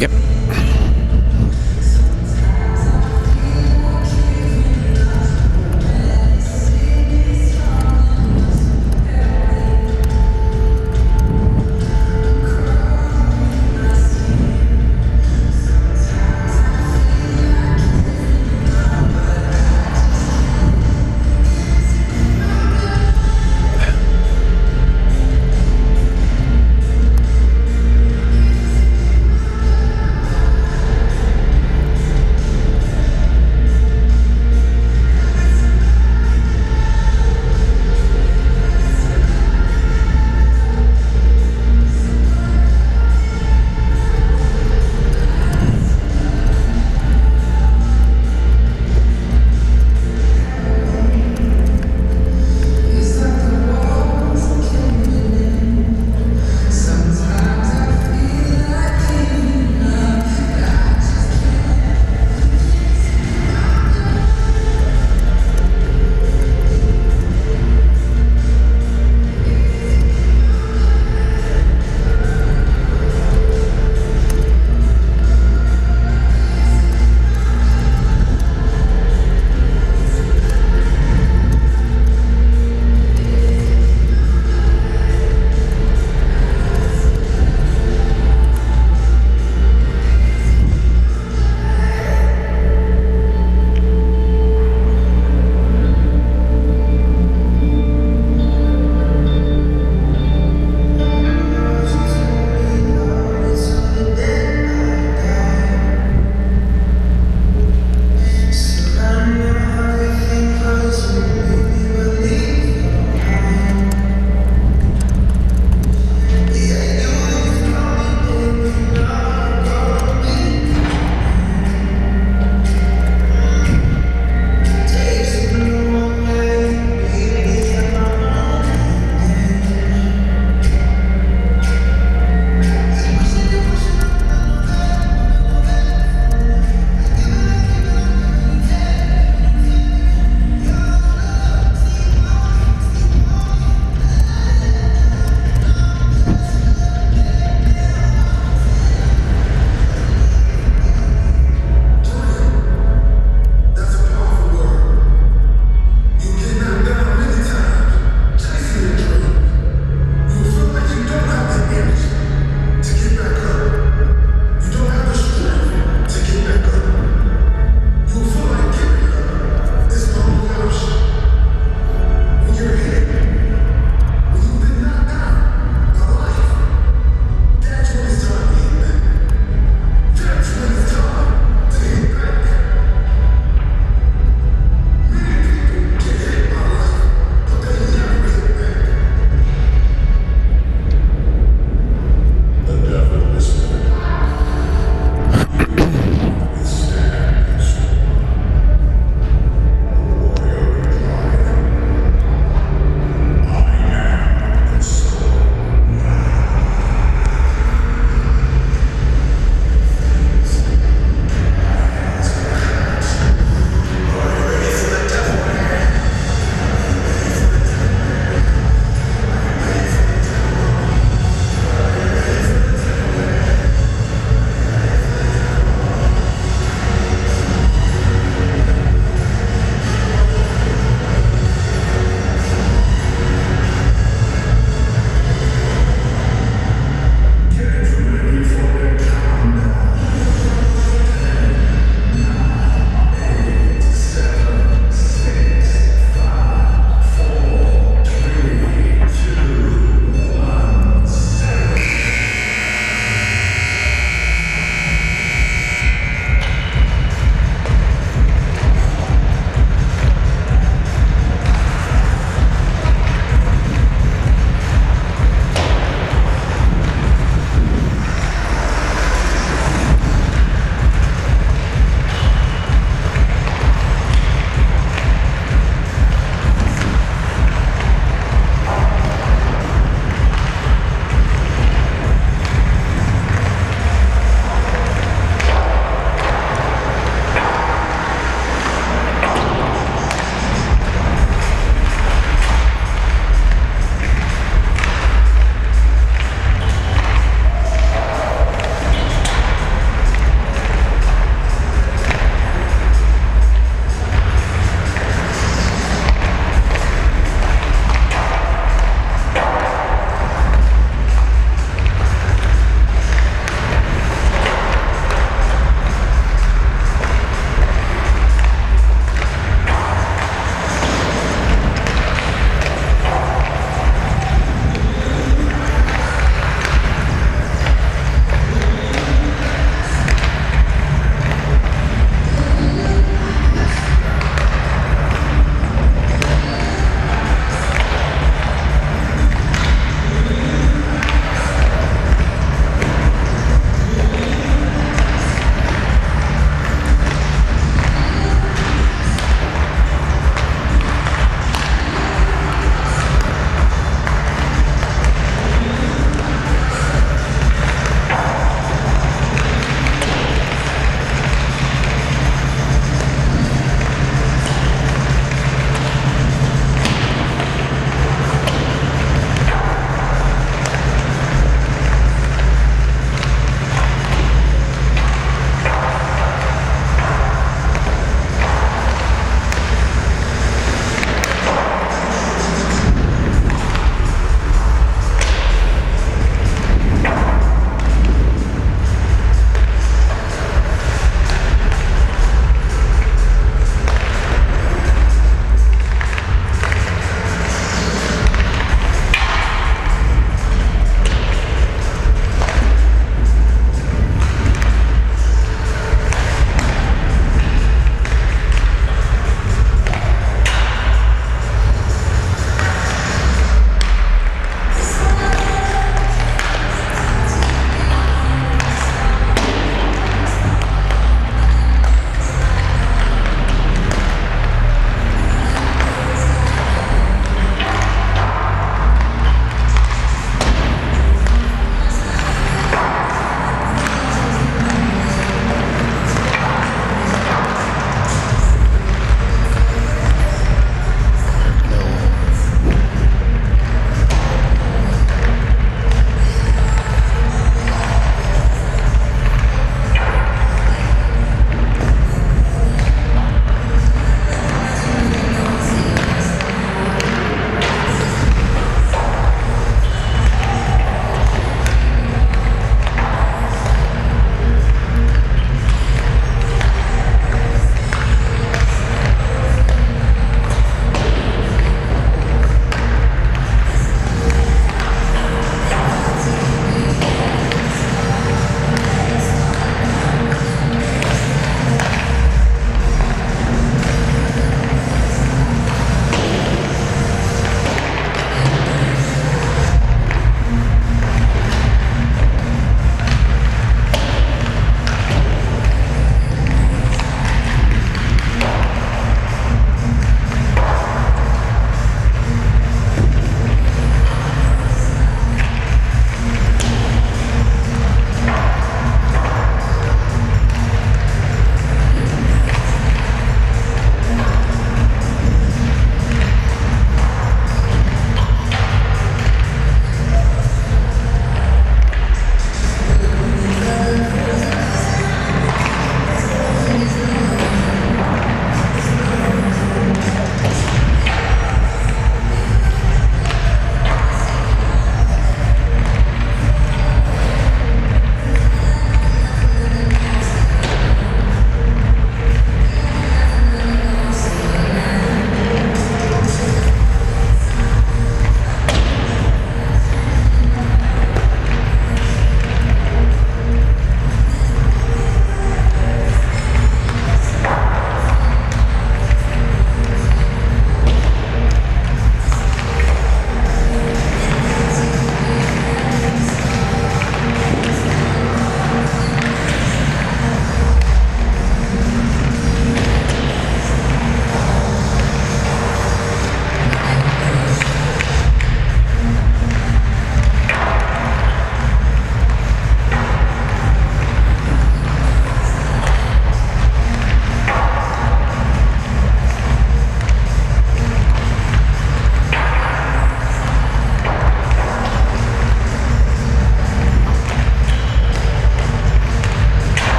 Yep.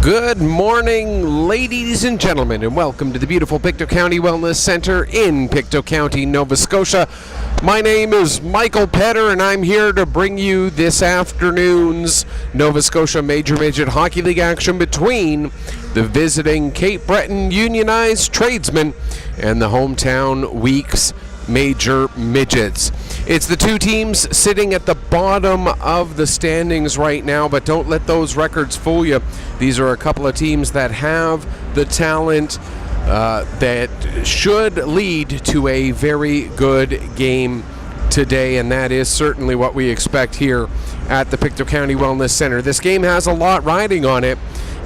Good morning, ladies and gentlemen, and welcome to the beautiful Pictou County Wellness Center in Pictou County, Nova Scotia. My name is Michael Petter, and I'm here to bring you this afternoon's Nova Scotia Major Midget Hockey League action between the visiting Cape Breton Unionized Tradesmen and the hometown Weeks Major Midgets. It's the two teams sitting at the bottom of the standings right now, but don't let those records fool you. These are a couple of teams that have the talent that should lead to a very good game today, and that is certainly what we expect here at the Pictou County Wellness Center. This game has a lot riding on it,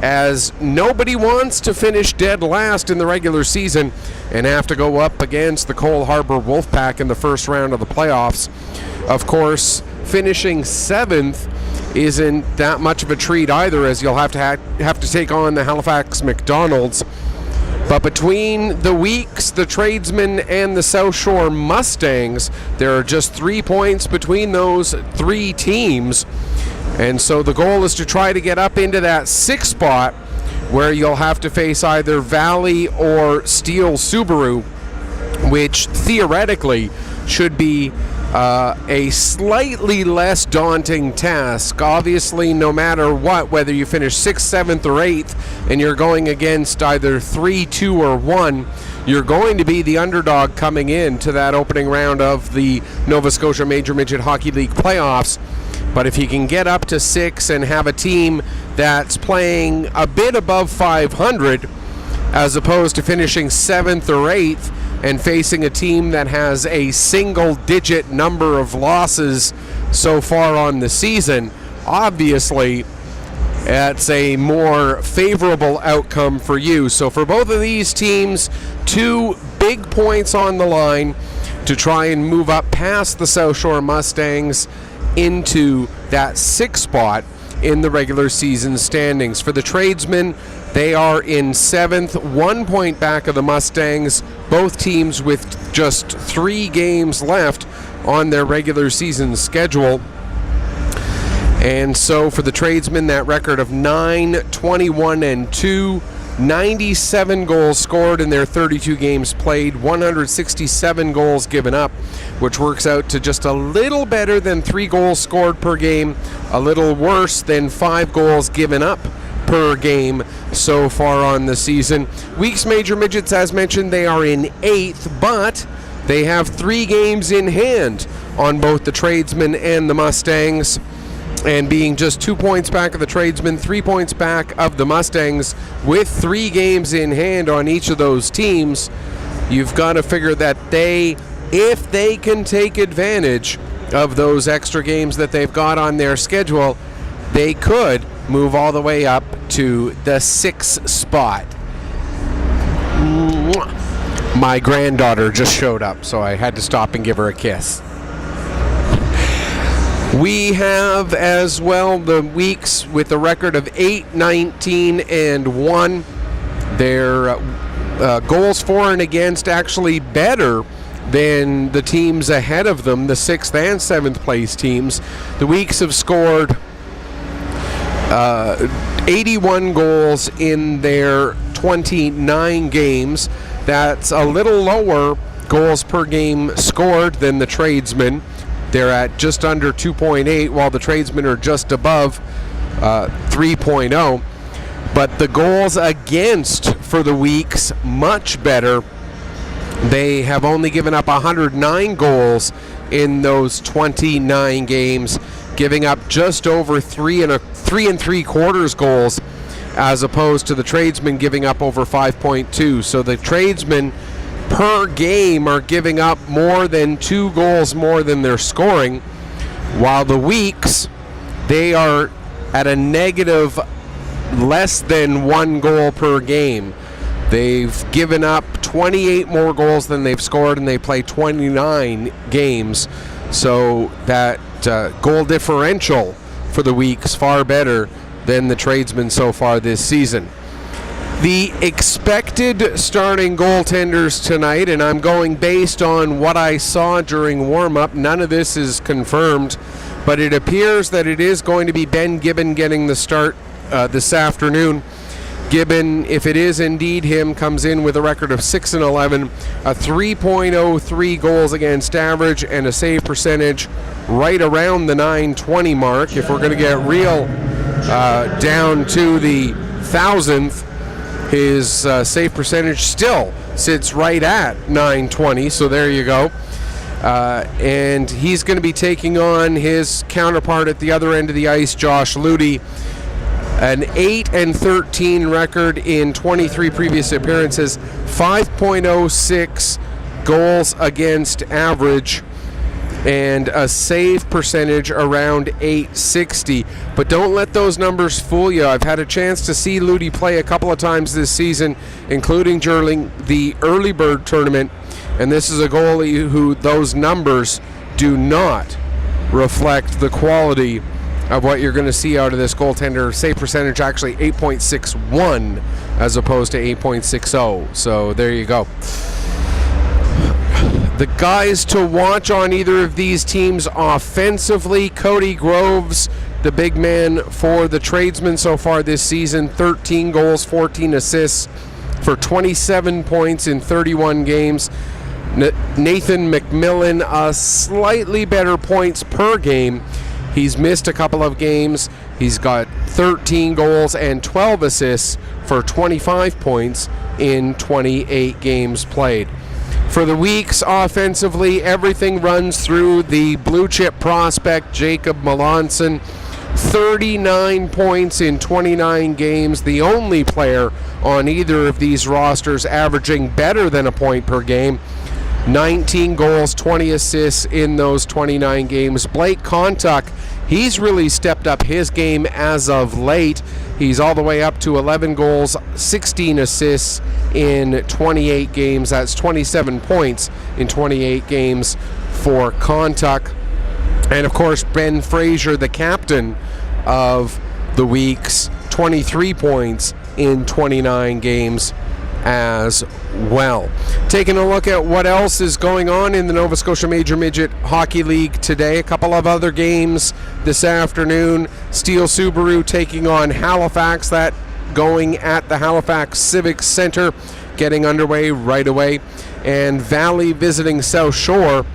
as nobody wants to finish dead last in the regular season and have to go up against the Cole Harbour Wolfpack in the first round of the playoffs. Of course, finishing seventh isn't that much of a treat either, as you'll have to take on the Halifax McDonalds. But between the Weeks, the Tradesmen, and the South Shore Mustangs, there are just 3 points between those three teams. And so the goal is to try to get up into that sixth spot, where you'll have to face either Valley or Steel Subaru, which theoretically should be a slightly less daunting task. Obviously, no matter what, whether you finish 6th, 7th, or 8th, and you're going against either 3, 2, or 1, you're going to be the underdog coming in to that opening round of the Nova Scotia Major Midget Hockey League playoffs. But if you can get up to 6 and have a team that's playing a bit above 500, as opposed to finishing 7th or 8th and facing a team that has a single-digit number of losses so far on the season, obviously that's a more favorable outcome for you. So for both of these teams, 2 big points on the line to try and move up past the South Shore Mustangs into that 6th spot in the regular season standings. For the Tradesmen, they are in 7th, 1 point back of the Mustangs, both teams with just 3 games left on their regular season schedule. And so for the Tradesmen, that record of 9-21-2, 97 goals scored in their 32 games played, 167 goals given up, which works out to just a little better than 3 goals scored per game, a little worse than 5 goals given up per game so far on the season. Weeks Major Midgets, as mentioned, they are in 8th, but they have 3 games in hand on both the Tradesmen and the Mustangs. And being just 2 points back of the Tradesmen, 3 points back of the Mustangs, with 3 games in hand on each of those teams, you've got to figure that if they can take advantage of those extra games that they've got on their schedule, they could move all the way up to the 6th spot. My granddaughter just showed up, so I had to stop and give her a kiss. We have as well the Weeks with a record of 8-19-1. Their goals for and against actually better than the teams ahead of them, the 6th and 7th place teams. The Weeks have scored 81 goals in their 29 games. That's a little lower goals per game scored than the Tradesmen. They're at just under 2.8, while the Tradesmen are just above 3.0. But the goals against for the Weeks, much better. They have only given up 109 goals in those 29 games, giving up just over 3 3/4 goals, as opposed to the Tradesmen giving up over 5.2. So the Tradesmen per game are giving up more than 2 goals more than they're scoring, while the Weeks, they are at a negative less than 1 goal per game. They've given up 28 more goals than they've scored, and they play 29 games. So that goal differential for the Weeks far better than the Tradesmen so far this season. The expected starting goaltenders tonight, and I'm going based on what I saw during warm-up. None of this is confirmed, but it appears that it is going to be Ben Gibbon getting the start this afternoon. Gibbon, if it is indeed him, comes in with a record of 6-11, a 3.03 goals against average, and a save percentage right around the 920 mark. If we're going to get real down to the thousandth, his save percentage still sits right at 920, so there you go. And he's going to be taking on his counterpart at the other end of the ice, Josh Ludy. An 8-13 record in 23 previous appearances, 5.06 goals against average, and a save percentage around 860. But don't let those numbers fool you. I've had a chance to see Ludy play a couple of times this season, including during the early bird tournament, and this is a goalie who those numbers do not reflect the quality of what you're going to see out of this goaltender. Save percentage actually 8.61 as opposed to 8.60. So there you go. The guys to watch on either of these teams offensively, Cody Groves, the big man for the Tradesmen so far this season, 13 goals, 14 assists for 27 points in 31 games. Nathan McMillan, a slightly better points per game. He's missed a couple of games. He's got 13 goals and 12 assists for 25 points in 28 games played. For the Weeks, offensively, everything runs through the blue chip prospect, Jacob Melanson. 39 points in 29 games. The only player on either of these rosters averaging better than a point per game. 19 goals, 20 assists in those 29 games. Blake Kontuk, he's really stepped up his game as of late. He's all the way up to 11 goals, 16 assists in 28 games. That's 27 points in 28 games for Kontuk. And of course, Ben Fraser, the captain of the Weeks, 23 points in 29 games as well. Taking a look at what else is going on in the Nova Scotia Major Midget Hockey League today. A couple of other games this afternoon. Steel Subaru taking on Halifax. That going at the Halifax Civic Centre, getting underway right away. And Valley visiting South Shore.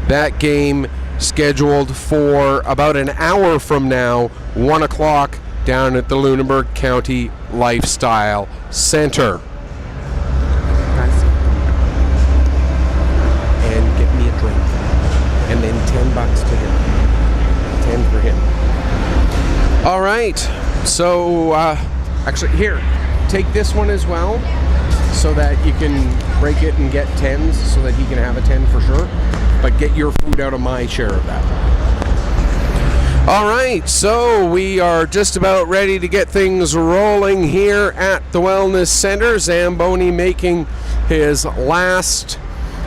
That game scheduled for about an hour from now, 1 o'clock, down at the Lunenburg County Lifestyle Centre. And then $10 to him. 10 for him. All right. So, actually, here, take this one as well, so that you can break it and get 10s, so that he can have a 10 for sure. But get your food out of my share of that. All right. So we are just about ready to get things rolling here at the Wellness Center. Zamboni making his last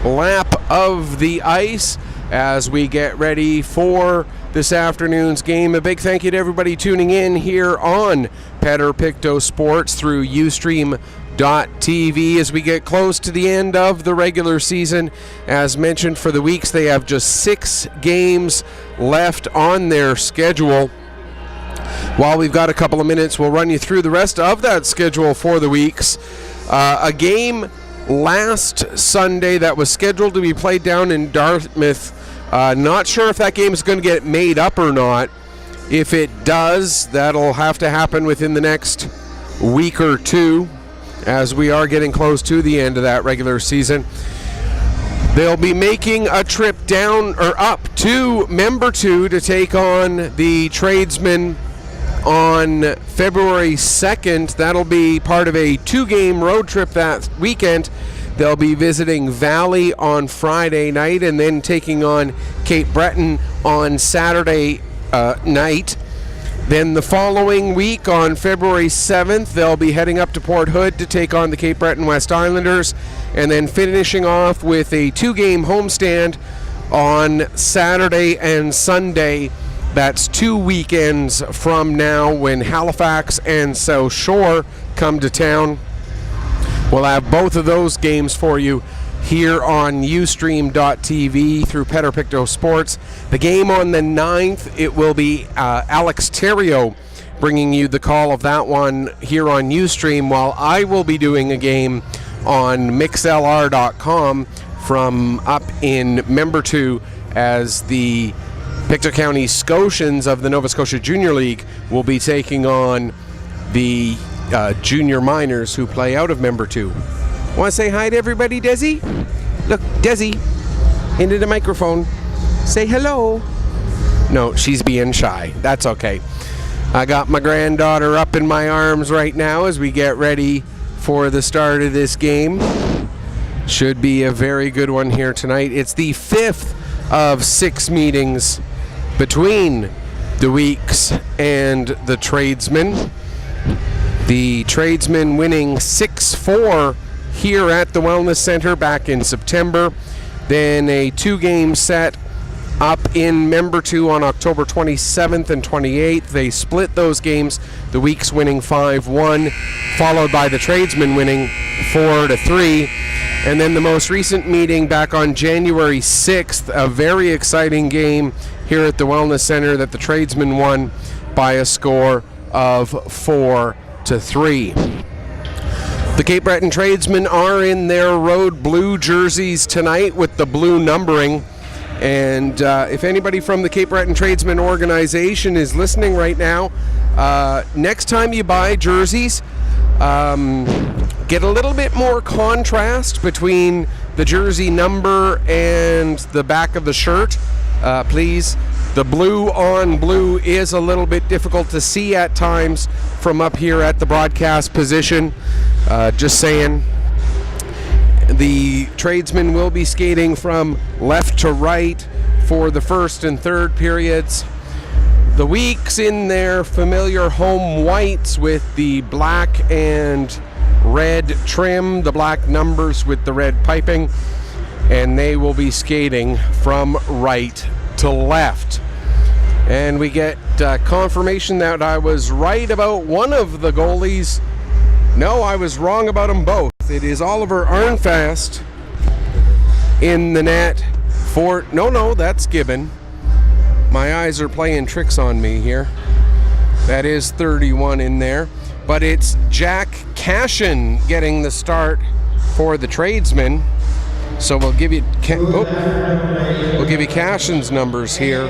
lap of the ice as we get ready for this afternoon's game. A big thank you to everybody tuning in here on Petter Picto Sports through Ustream.tv as we get close to the end of the regular season. As mentioned, for the Weeks, they have just 6 games left on their schedule. While we've got a couple of minutes, we'll run you through the rest of that schedule for the Weeks. A game last Sunday that was scheduled to be played down in Dartmouth. Not sure if that game is going to get made up or not. If it does, that'll have to happen within the next week or two, as we are getting close to the end of that regular season. They'll be making a trip down or up to Member 2 to take on the Tradesmen on February 2nd. That'll be part of a 2-game road trip that weekend. They'll be visiting Valley on Friday night and then taking on Cape Breton on Saturday night. Then the following week on February 7th, they'll be heading up to Port Hood to take on the Cape Breton West Islanders, and then finishing off with a 2-game homestand on Saturday and Sunday. That's 2 weekends from now when Halifax and South Shore come to town. We'll have both of those games for you here on Ustream.tv through Petter Picto Sports. The game on the 9th, it will be Alex Theriault bringing you the call of that one here on Ustream, while I will be doing a game on mixlr.com from up in Member 2, as the Pictou County Scotians of the Nova Scotia Junior League will be taking on the junior minors who play out of Member 2. Want to say hi to everybody, Desi? Look, Desi, into the microphone. Say hello. No, she's being shy. That's okay. I got my granddaughter up in my arms right now as we get ready for the start of this game. Should be a very good one here tonight. It's the 5th of 6 meetings between the Weeks and the Tradesmen. The Tradesmen winning 6-4 here at the Wellness Center back in September. Then a 2-game set up in Member 2 on October 27th and 28th. They split those games, the Weeks winning 5-1, followed by the Tradesmen winning 4-3. And then the most recent meeting back on January 6th, a very exciting game here at the Wellness Center that the Tradesmen won by a score of 4-3. The Cape Breton Tradesmen are in their road blue jerseys tonight with the blue numbering. And if anybody from the Cape Breton Tradesmen organization is listening right now, next time you buy jerseys, get a little bit more contrast between the jersey number and the back of the shirt, please. The blue on blue is a little bit difficult to see at times from up here at the broadcast position. Just saying. The Tradesmen will be skating from left to right for the first and third periods. The Weeks in their familiar home whites with the black and red trim, the black numbers with the red piping, and they will be skating from right to left. And we get confirmation that I was right about one of the goalies. No, I was wrong about them both. It is Oliver Arnfast in the net for... No, that's Gibbon. My eyes are playing tricks on me here. That is 31 in there. But it's Jack Cashin getting the start for the Tradesmen. So we'll give you Cashin's numbers here.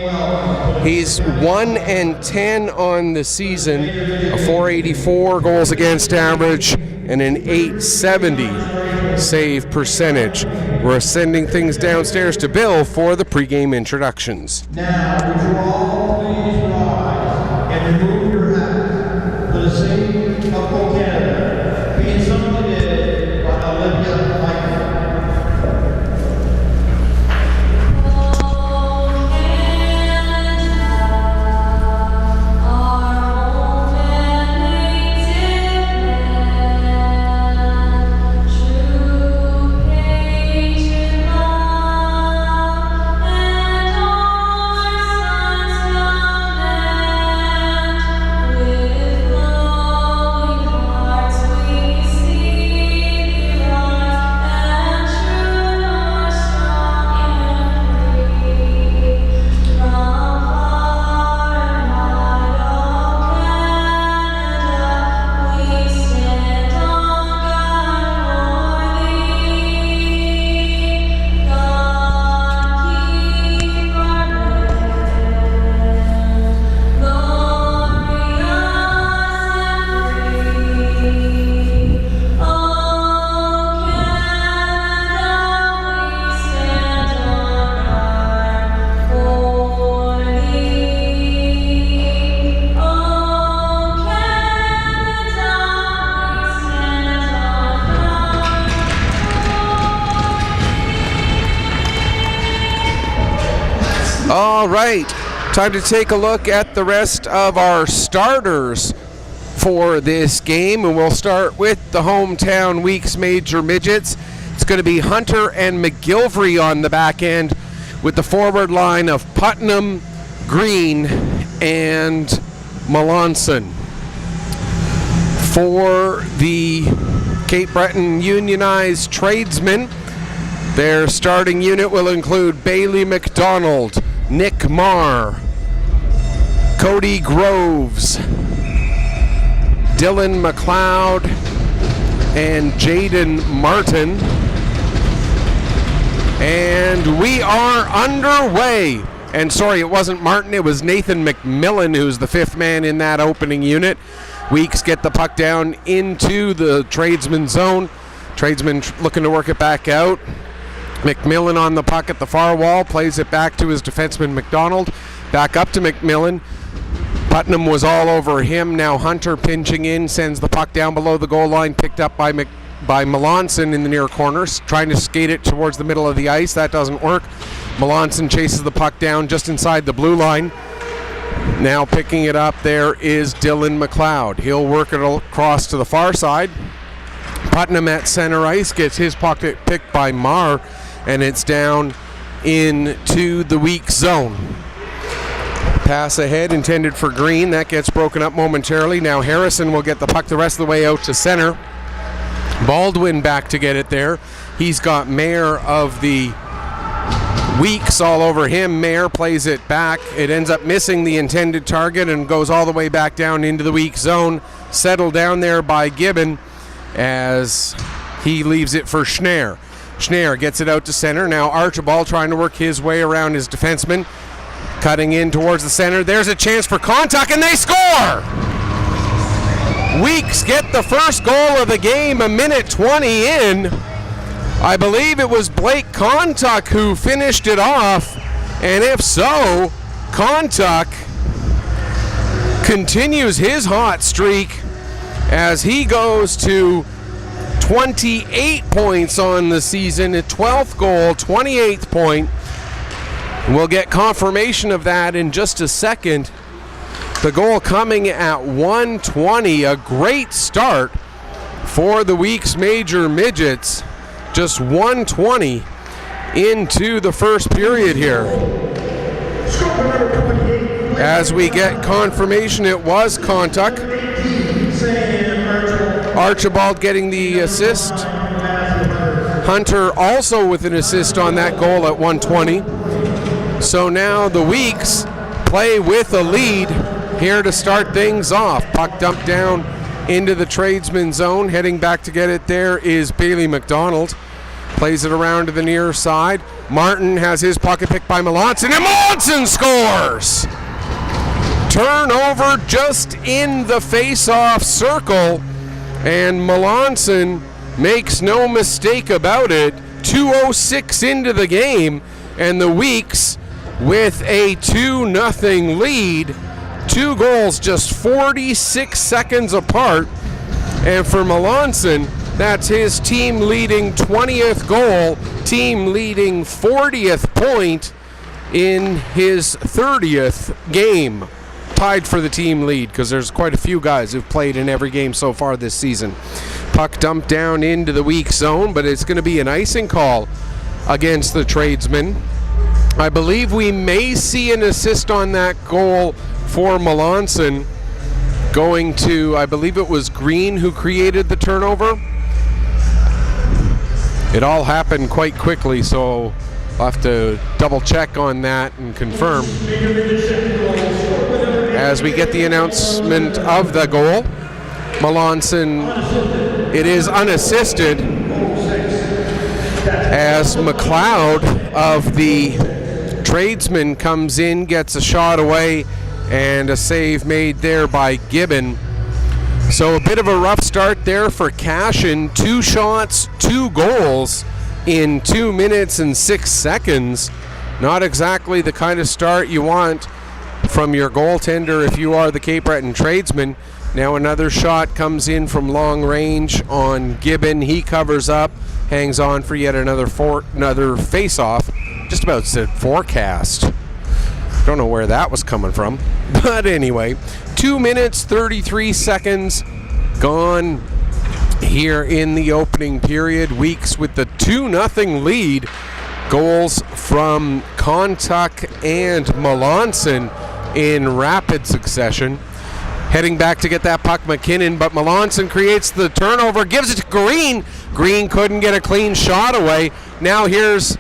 He's 1-10 on the season, a .484 goals against average, and an .870 save percentage. We're sending things downstairs to Bill for the pregame introductions. Now, would you all please rise and remove your hats for the sake of Canada, being supplemented by Olivia Michael. All right, time to take a look at the rest of our starters for this game, and we'll start with the hometown Weeks Major Midgets. It's going to be Hunter and McGilvery on the back end, with the forward line of Putnam, Green, and Melanson. For the Cape Breton Unionized Tradesmen, their starting unit will include Bailey McDonald, Nick Marr, Cody Groves, Dylan McLeod and Jaden Martin. And we are underway. And sorry, it wasn't Martin, it was Nathan McMillan who's the fifth man in that opening unit. Weeks get the puck down into the Tradesmen zone. Tradesmen looking to work it back out. McMillan on the puck at the far wall, plays it back to his defenseman McDonald. Back up to McMillan. Putnam was all over him. Now Hunter pinching in, sends the puck down below the goal line, picked up by Melanson in the near corners, trying to skate it towards the middle of the ice. That doesn't work. Melanson chases the puck down just inside the blue line. Now picking it up there is Dylan McLeod. He'll work it across to the far side. Putnam at center ice gets his puck picked by Marr, and it's down into the weak zone. Pass ahead intended for Green. That gets broken up momentarily. Now Harrison will get the puck the rest of the way out to center. Baldwin back to get it there. He's got Mayer of the Weeks all over him. Mayer plays it back. It ends up missing the intended target and goes all the way back down into the weak zone. Settled down there by Gibbon as he leaves it for Schneier. Schneier gets it out to center. Now Archibald trying to work his way around his defenseman. Cutting in towards the center. There's a chance for Kontak, and they score! Weeks get the first goal of the game, a minute 20 in. I believe it was Blake Kontak who finished it off, and if so, Kontak continues his hot streak as he goes to 28 points on the season, a 12th goal, 28th point. We'll get confirmation of that in just a second. The goal coming at 1:20, a great start for the week's major Midgets. Just 1:20 into the first period here. As we get confirmation, it was Kontak. Archibald getting the assist. Hunter also with an assist on that goal at 1:20. So now the Weeks play with a lead here to start things off. Puck dumped down into the Tradesman zone. Heading back to get it there is Bailey McDonald. Plays it around to the near side. Martin has his pocket picked by Melanson, and Melanson scores! Turnover just in the face-off circle, and Melanson makes no mistake about it. 2:06 into the game, and the Weeks with a 2-0 lead. Two goals just 46 seconds apart. And for Melanson, that's his team leading 20th goal, team leading 40th point in his 30th game. Tied for the team lead because there's quite a few guys who've played in every game so far this season. Puck dumped down into the weak zone, but it's going to be an icing call against the Tradesmen. I believe we may see an assist on that goal for Melanson going to, I believe it was Green who created the turnover. It all happened quite quickly, so I'll have to double check on that and confirm. As we get the announcement of the goal, Melanson, it is unassisted as McLeod of the Tradesmen comes in, gets a shot away, and a save made there by Gibbon. So a bit of a rough start there for Cashin. 2 shots, 2 goals in 2 minutes and 6 seconds. Not exactly the kind of start you want from your goaltender if you are the Cape Breton Tradesmen. Now another shot comes in from long range on Gibbon. He covers up, hangs on for yet another face-off. Just about said forecast. Don't know where that was coming from. But anyway, 2 minutes, 33 seconds gone here in the opening period. Weeks with the 2-0 lead. Goals from Kontak and Melanson in rapid succession. Heading back to get that puck, McKinnon, but Melanson creates the turnover, gives it to Green. Green couldn't get a clean shot away. Now here's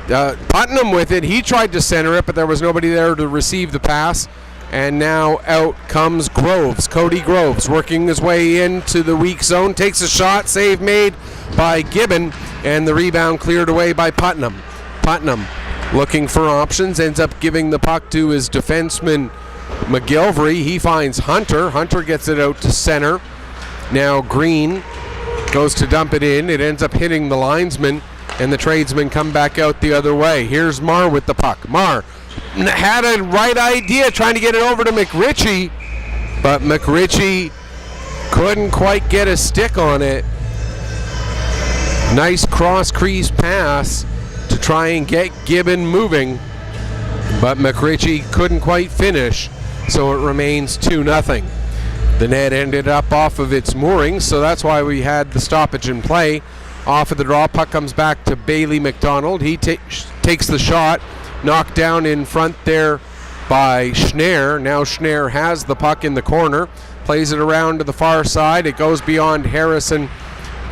Putnam with it. He tried to center it, but there was nobody there to receive the pass. And now out comes Groves. Cody Groves working his way into the weak zone. Takes a shot. Save made by Gibbon. And the rebound cleared away by Putnam. Putnam looking for options. Ends up giving the puck to his defenseman McGilvery. He finds Hunter. Hunter gets it out to center. Now Green goes to dump it in. It ends up hitting the linesman. And the Tradesmen come back out the other way. Here's Marr with the puck. Marr had a right idea trying to get it over to McRitchie, but McRitchie couldn't quite get a stick on it. Nice cross crease pass to try and get Gibbon moving, but McRitchie couldn't quite finish, so it remains 2-0. The net ended up off of its moorings, so that's why we had the stoppage in play. Off of the draw, puck comes back to Bailey McDonald. He takes the shot, knocked down in front there by Schnarr. Now Schnarr has the puck in the corner, plays it around to the far side. It goes beyond Harrison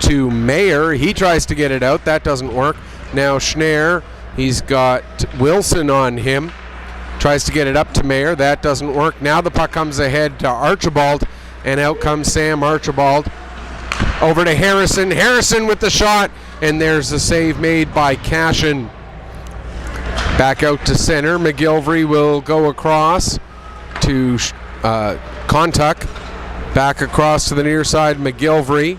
to Mayer. He tries to get it out. That doesn't work. Now Schnarr, he's got Wilson on him. Tries to get it up to Mayer. That doesn't work. Now the puck comes ahead to Archibald, and out comes Sam Archibald. Over to Harrison. Harrison with the shot, and there's a save made by Cashin. Back out to center. McGilvery will go across to Kontuk. Back across to the near side, McGilvery.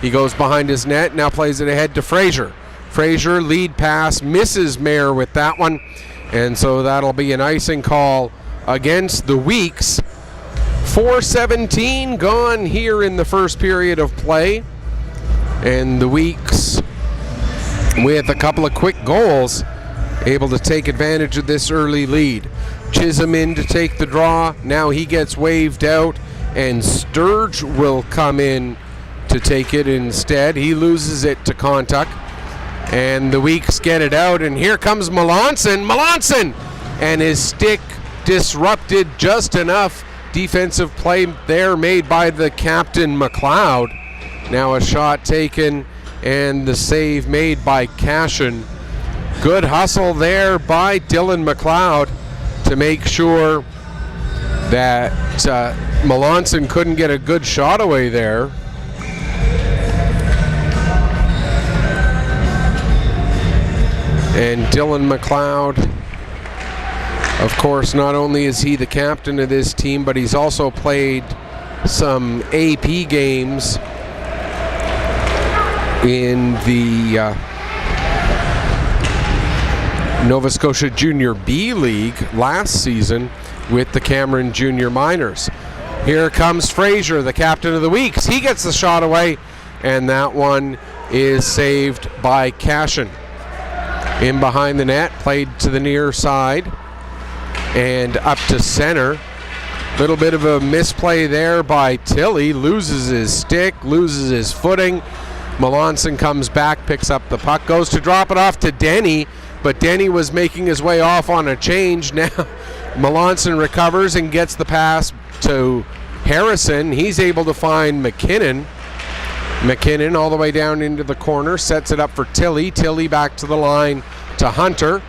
He goes behind his net, now plays it ahead to Fraser. Fraser, lead pass, misses Mayer with that one, and so that'll be an icing call against the Weeks. 4:17 gone here in the first period of play, and the Weeks, with a couple of quick goals, able to take advantage of this early lead. Chisholm in to take the draw. Now he gets waved out, and Sturge will come in to take it instead. He loses it to Kontuk, and the Weeks get it out, and here comes Melanson. Melanson! And his stick disrupted just enough. Defensive play there made by the captain, McLeod. Now a shot taken, and the save made by Cashin. Good hustle there by Dylan McLeod to make sure that Melanson couldn't get a good shot away there. And Dylan McLeod, of course, not only is he the captain of this team, but he's also played some AP games in the Nova Scotia Junior B League last season with the Cameron Junior Miners. Here comes Fraser, the captain of the Weeks. He gets the shot away, and that one is saved by Cashin. In behind the net, played to the near side and up to center. Little bit of a misplay there by Tilley. Loses his stick, loses his footing. Melanson comes back, picks up the puck, goes to drop it off to Denny, but Denny was making his way off on a change. Now Melanson recovers and gets the pass to Harrison. He's able to find McKinnon. McKinnon all the way down into the corner, sets it up for Tilley. Tilley back to the line to Hunter.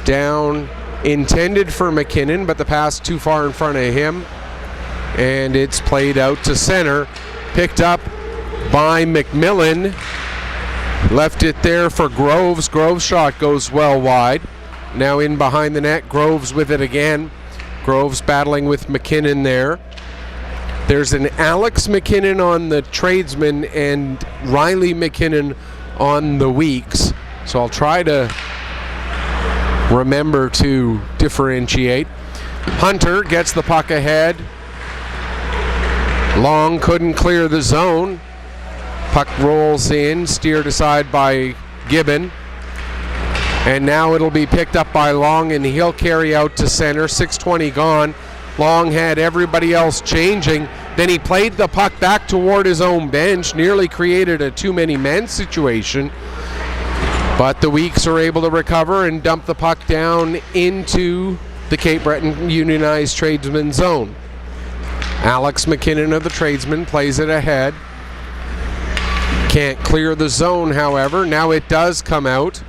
Down intended for McKinnon, but the pass too far in front of him. And it's played out to center. Picked up by McMillan. Left it there for Groves. Groves' shot goes well wide. Now in behind the net, Groves with it again. Groves battling with McKinnon there. There's an Alex McKinnon on the Tradesmen and Riley McKinnon on the Weeks. So I'll try to remember to differentiate. Hunter gets the puck ahead. Long couldn't clear the zone. Puck rolls in, steered aside by Gibbon. And now it'll be picked up by Long, and he'll carry out to center. 6:20 gone. Long had everybody else changing. Then he played the puck back toward his own bench, nearly created a too many men situation. But the Weeks are able to recover and dump the puck down into the Cape Breton Unionized Tradesman zone. Alex McKinnon of the Tradesmen plays it ahead. Can't clear the zone, however. Now it does come out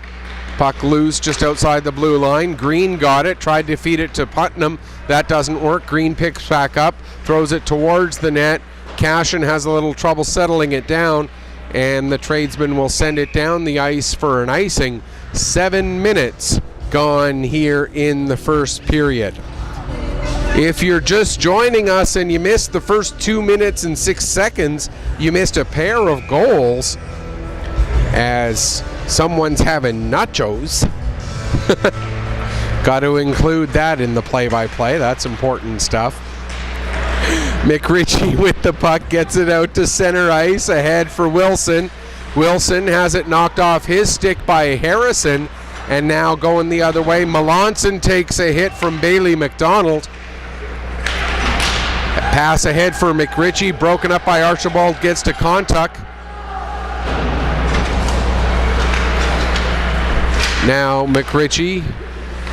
Puck loose just outside the blue line. Green got it, tried to feed it to Putnam. That doesn't work. Green picks back up, throws it towards the net. Cashin has a little trouble settling it down, and the Tradesmen will send it down the ice for an icing. 7 minutes gone here in the first period. If you're just joining us and you missed the first 2 minutes and 6 seconds, you missed a pair of goals as someone's having nachos. Got to include that in the play-by-play. That's important stuff. McRitchie with the puck gets it out to center ice, ahead for Wilson. Wilson has it knocked off his stick by Harrison, and now going the other way, Melanson takes a hit from Bailey McDonald. Pass ahead for McRitchie, broken up by Archibald, gets to Kontuk. Now McRitchie,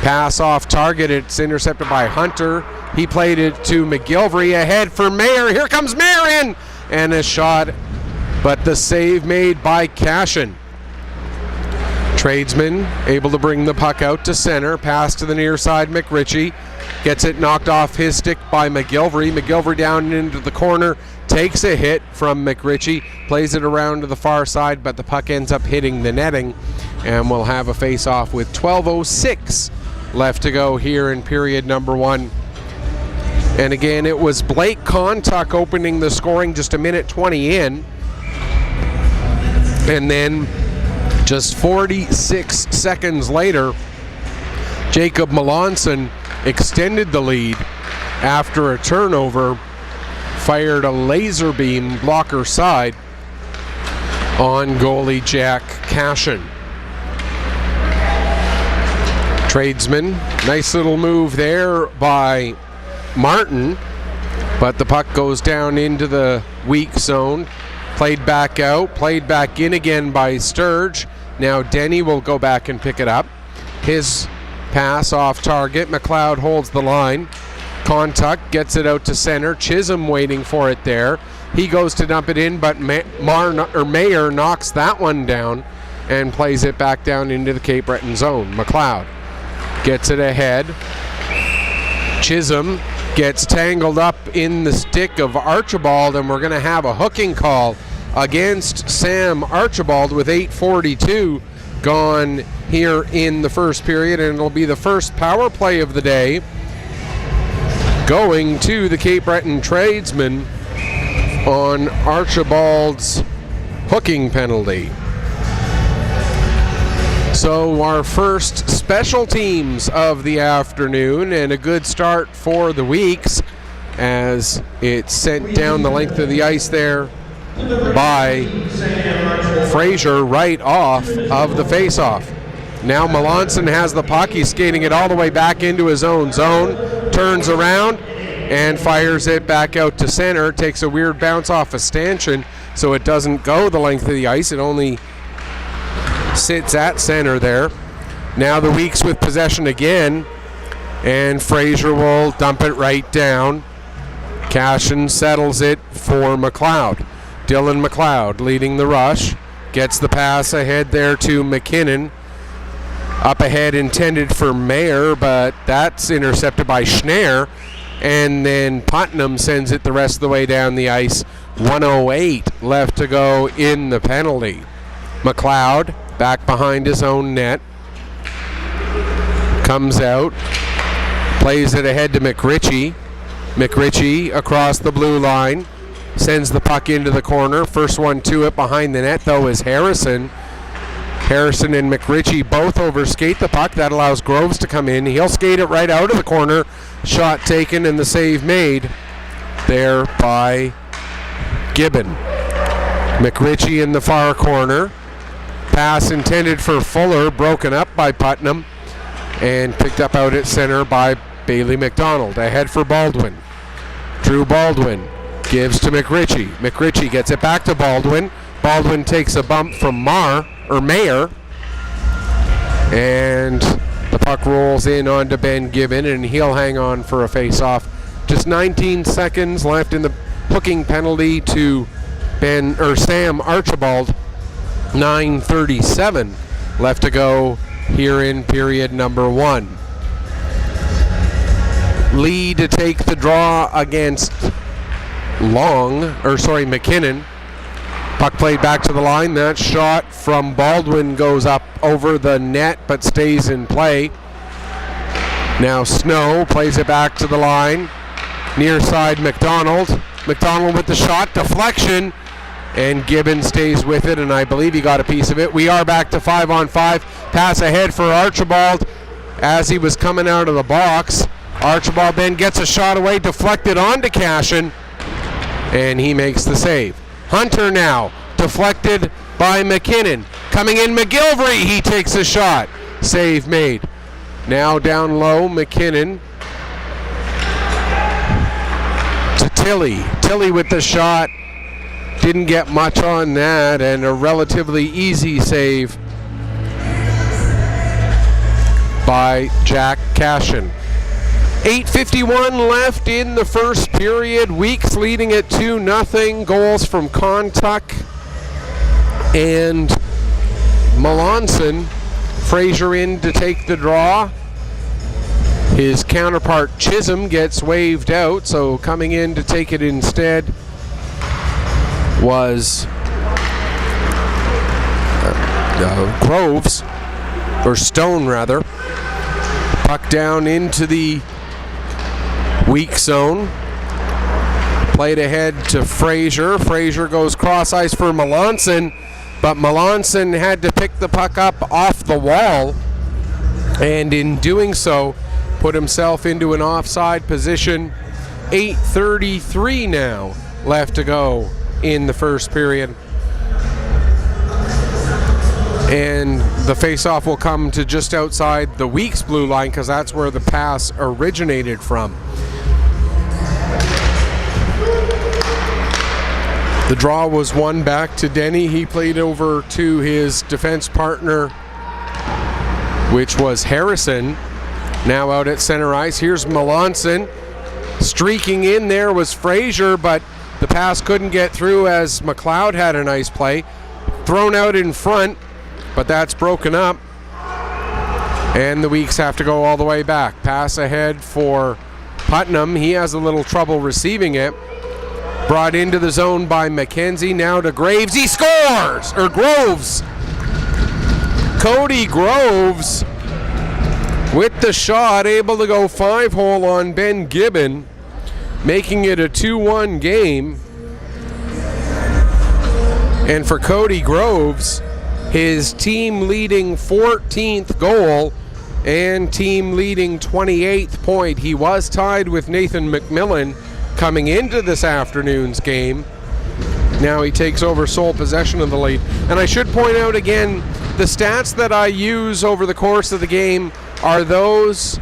pass off target, it's intercepted by Hunter. He played it to McGilvery, ahead for Mayer. Here comes Mayer in, and a shot, but the save made by Cashin. Tradesman able to bring the puck out to center, pass to the near side, McRitchie. Gets it knocked off his stick by McGilvery. McGilvery down into the corner, takes a hit from McRitchie, plays it around to the far side, but the puck ends up hitting the netting, and we'll have a face-off with 12:06 left to go here in period number 1. And again, it was Blake Kontuk opening the scoring just 1:20 in. And then just 46 seconds later, Jacob Melanson extended the lead after a turnover, fired a laser beam blocker side on goalie Jack Cashin. Tradesman, nice little move there by Martin, but the puck goes down into the weak zone. Played back out, played back in again by Sturge. Now Denny will go back and pick it up. His pass off target. McLeod holds the line. Kontuk gets it out to center. Chisholm waiting for it there. He goes to dump it in, but Mayer knocks that one down and plays it back down into the Cape Breton zone. McLeod gets it ahead. Chisholm gets tangled up in the stick of Archibald, and we're going to have a hooking call against Sam Archibald with 8:42 gone here in the first period, and it'll be the first power play of the day going to the Cape Breton Tradesmen on Archibald's hooking penalty. So our first special teams of the afternoon, and a good start for the Weeks as it's sent down the length of the ice there by Fraser right off of the face-off. Now Melanson has the puck. He's skating it all the way back into his own zone, turns around and fires it back out to center. Takes a weird bounce off a stanchion, so it doesn't go the length of the ice. It only sits at center there. Now the Weeks with possession again, and Fraser will dump it right down. Cashin settles it for McLeod. Dylan McLeod leading the rush, gets the pass ahead there to McKinnon. Up ahead intended for Mayer, but that's intercepted by Schneer, and then Putnam sends it the rest of the way down the ice. 1:08 left to go in the penalty. McLeod back behind his own net, comes out, plays it ahead to McRitchie. McRitchie across the blue line, sends the puck into the corner. First one to it behind the net, though, is Harrison. Harrison and McRitchie both overskate the puck. That allows Groves to come in. He'll skate it right out of the corner. Shot taken and the save made there by Gibbon. McRitchie in the far corner. Pass intended for Fuller, broken up by Putnam, and picked up out at center by Bailey McDonald. Ahead for Baldwin. Drew Baldwin gives to McRitchie. McRitchie gets it back to Baldwin. Baldwin takes a bump from Mayer, and the puck rolls in onto Ben Gibbon, and he'll hang on for a face-off. Just 19 seconds left in the hooking penalty to Sam Archibald. 9:37 left to go here in period number 1. Lee to take the draw against McKinnon. Puck played back to the line. That shot from Baldwin goes up over the net but stays in play. Now Snow plays it back to the line. Near side McDonald. McDonald with the shot, deflection, and Gibbons stays with it, and I believe he got a piece of it. We are back to 5-on-5. Pass ahead for Archibald as he was coming out of the box. Archibald then gets a shot away, deflected onto Cashin, and he makes the save. Hunter now, deflected by McKinnon. Coming in McGilvery, he takes a shot. Save made. Now down low, McKinnon to Tilly. Tilly with the shot. Didn't get much on that, and a relatively easy save by Jack Cashin. 8:51 left in the first period. Weeks leading at 2-0. Goals from Kontuk and Melanson. Fraser in to take the draw. His counterpart Chisholm gets waved out, so coming in to take it instead was Groves, or Stone rather. Puck down into the weak zone. Played ahead to Fraser. Fraser goes cross ice for Melanson, but Melanson had to pick the puck up off the wall, and in doing so put himself into an offside position. 8:33 now left to go in the first period. And the face-off will come to just outside the Weeks blue line because that's where the pass originated from. The draw was won back to Denny. He played over to his defense partner, which was Harrison. Now out at center ice. Here's Melanson. Streaking in there was Fraser, but the pass couldn't get through as McLeod had a nice play. Thrown out in front, but that's broken up. And the Weeks have to go all the way back. Pass ahead for Putnam. He has a little trouble receiving it. Brought into the zone by McKenzie. Now to Graves. He scores! Or Groves. Cody Groves with the shot, able to go 5-hole on Ben Gibbon, making it a 2-1 game. And for Cody Groves, his team leading 14th goal and team leading 28th point. He was tied with Nathan McMillan coming into this afternoon's game. Now he takes over sole possession of the lead. And I should point out again, the stats that I use over the course of the game are those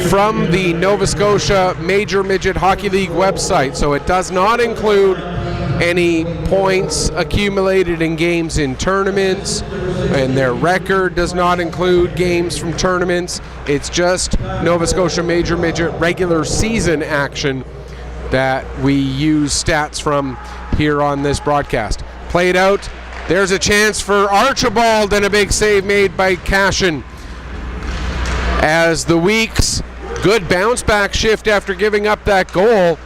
from the Nova Scotia Major Midget Hockey League website. So it does not include any points accumulated in games in tournaments, and their record does not include games from tournaments. It's just Nova Scotia Major Midget regular season action that we use stats from here on this broadcast. Played out. There's a chance for Archibald, and a big save made by Cashin. As the Weeks, good bounce back shift after giving up that goal.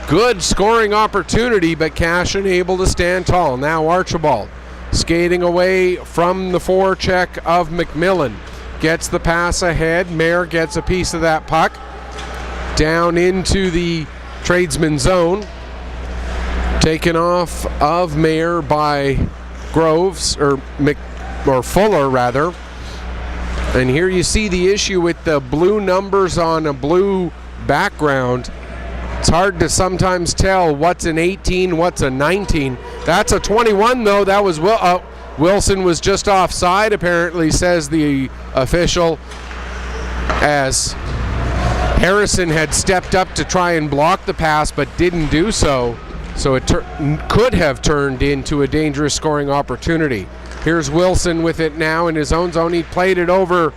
Good scoring opportunity, but Cashin able to stand tall. Now Archibald skating away from the forecheck of McMillan. Gets the pass ahead. Mayer gets a piece of that puck. Down into the Tradesmen zone. Taken off of Mayer by Groves, or Fuller rather. And here you see the issue with the blue numbers on a blue background. It's hard to sometimes tell what's an 18, what's a 19. That's a 21 though. That was Wilson was just offside apparently, says the official, as Harrison had stepped up to try and block the pass but didn't do so. So it could have turned into a dangerous scoring opportunity. Here's Wilson with it now in his own zone. He played it over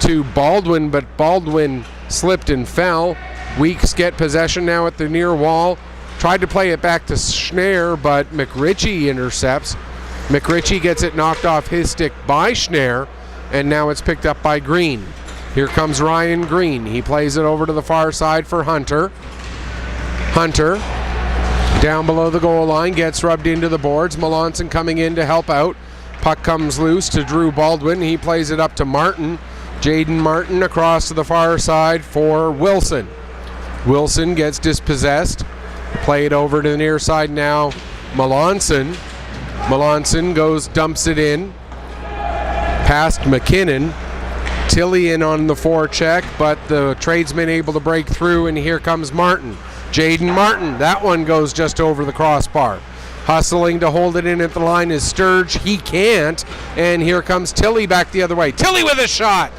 to Baldwin, but Baldwin slipped and fell. Weeks get possession now at the near wall. Tried to play it back to Schneier, but McRitchie intercepts. McRitchie gets it knocked off his stick by Schneier. and now it's picked up by Green. Here comes Ryan Green. He plays it over to the far side for Hunter. Hunter, down below the goal line, gets rubbed into the boards. Melanson coming in to help out. Puck comes loose to Drew Baldwin. He plays it up to Martin. Jaden Martin across to the far side for Wilson. Wilson gets dispossessed. Played over to the near side now. Melanson. Melanson goes, dumps it in. Past McKinnon. Tilly in on the forecheck, but the Tradesmen able to break through, and here comes Martin. Jaden Martin. That one goes just over the crossbar. Hustling to hold it in at the line is Sturge. He can't. And here comes Tilly back the other way. Tilly with a shot.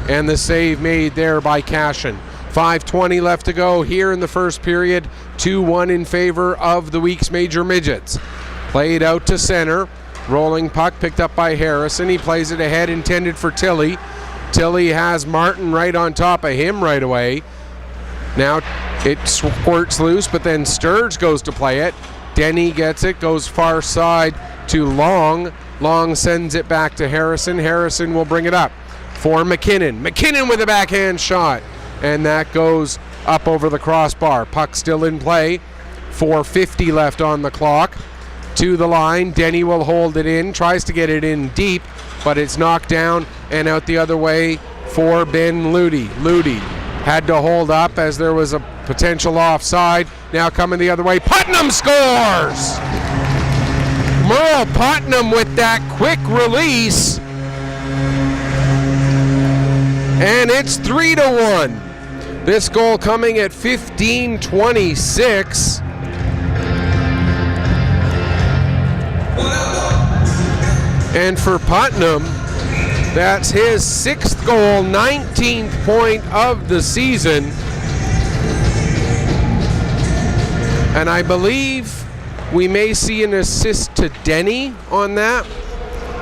And the save made there by Cashin. 5:20 left to go here in the first period. 2-1 in favor of the week's Major Midgets. Played out to center. Rolling puck picked up by Harrison. He plays it ahead, intended for Tilly. Tilly has Martin right on top of him right away. Now it squirts loose, but then Sturge goes to play it. Denny gets it, goes far side to Long. Long sends it back to Harrison. Harrison will bring it up for McKinnon. McKinnon with a backhand shot, and that goes up over the crossbar. Puck still in play. 4:50 left on the clock. To the line, Denny will hold it in, tries to get it in deep, but it's knocked down and out the other way for Ben Ludi. Ludi had to hold up as there was a potential offside. Now coming the other way, Putnam scores! Merle Putnam with that quick release. And it's 3-1. This goal coming at 15:26. And for Putnam, that's his 6th goal, 19th point of the season. And I believe we may see an assist to Denny on that.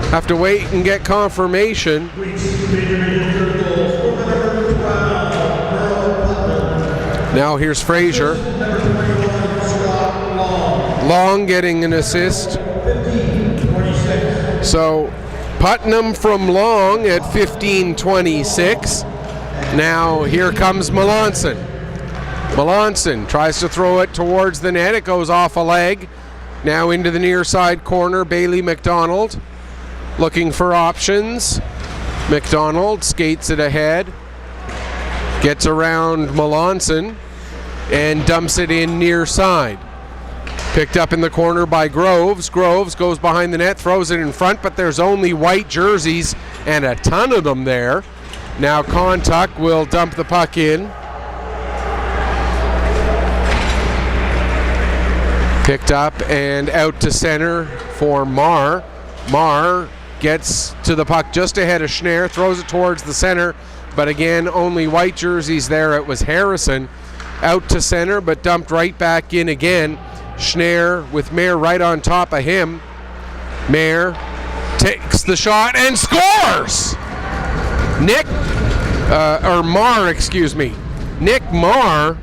Have to wait and get confirmation. Now here's Frazier. Long getting an assist. So Putnam from Long at 15:26. Now here comes Melanson. Melanson tries to throw it towards the net. It goes off a leg. Now into the near side corner, Bailey McDonald looking for options. McDonald skates it ahead. Gets around Melanson and dumps it in near side. Picked up in the corner by Groves. Groves goes behind the net, throws it in front, but there's only white jerseys and a ton of them there. Now Contuck will dump the puck in. Picked up and out to center for Marr. Marr gets to the puck just ahead of Schneier, throws it towards the center, but again, only white jerseys there. It was Harrison out to center, but dumped right back in again. Schneier with Mayer right on top of him. Mayer takes the shot and scores! Nick Marr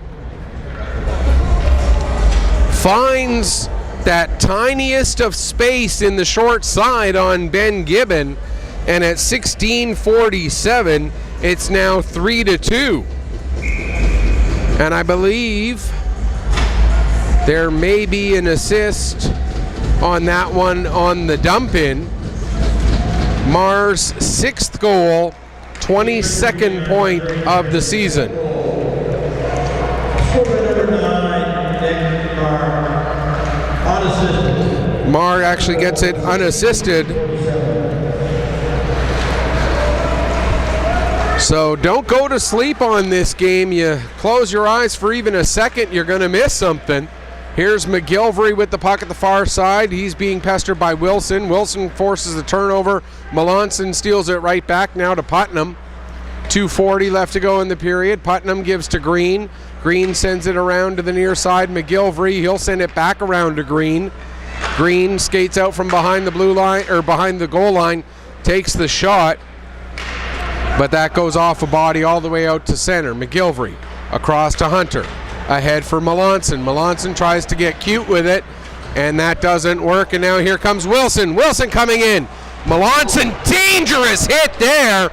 finds that tiniest of space in the short side on Ben Gibbon, and at 16:47, it's now 3-2. And I believe there may be an assist on that one on the dump in. Marr's 6th goal, 22nd point of the season. Marr actually gets it unassisted. So don't go to sleep on this game. You close your eyes for even a second, you're going to miss something. Here's McGilvery with the puck at the far side. He's being pestered by Wilson. Wilson forces the turnover. Melanson steals it right back now to Putnam. 2:40 left to go in the period. Putnam gives to Green. Green sends it around to the near side. McGilvery, he'll send it back around to Green. Green skates out from behind the blue line, or behind the goal line, takes the shot, but that goes off a body all the way out to center. McGilvery across to Hunter. Ahead for Melanson. Melanson tries to get cute with it, and that doesn't work. And now here comes Wilson. Wilson coming in. Melanson, dangerous hit there.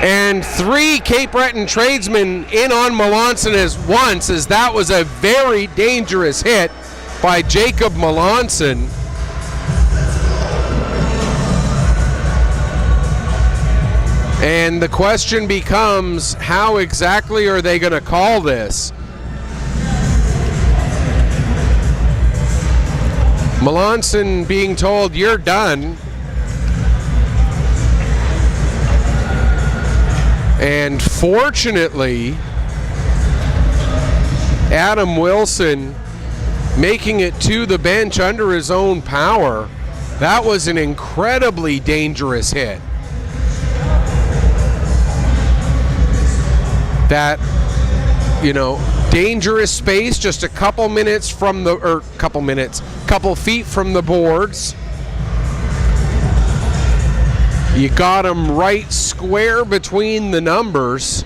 And 3 Cape Breton tradesmen in on Melanson once, as that was a very dangerous hit by Jacob Melanson. And the question becomes, how exactly are they going to call this? Melanson being told, you're done. And fortunately, Adam Wilson making it to the bench under his own power. That was an incredibly dangerous hit. That, dangerous space, just a couple feet from the boards. You got him right square between the numbers.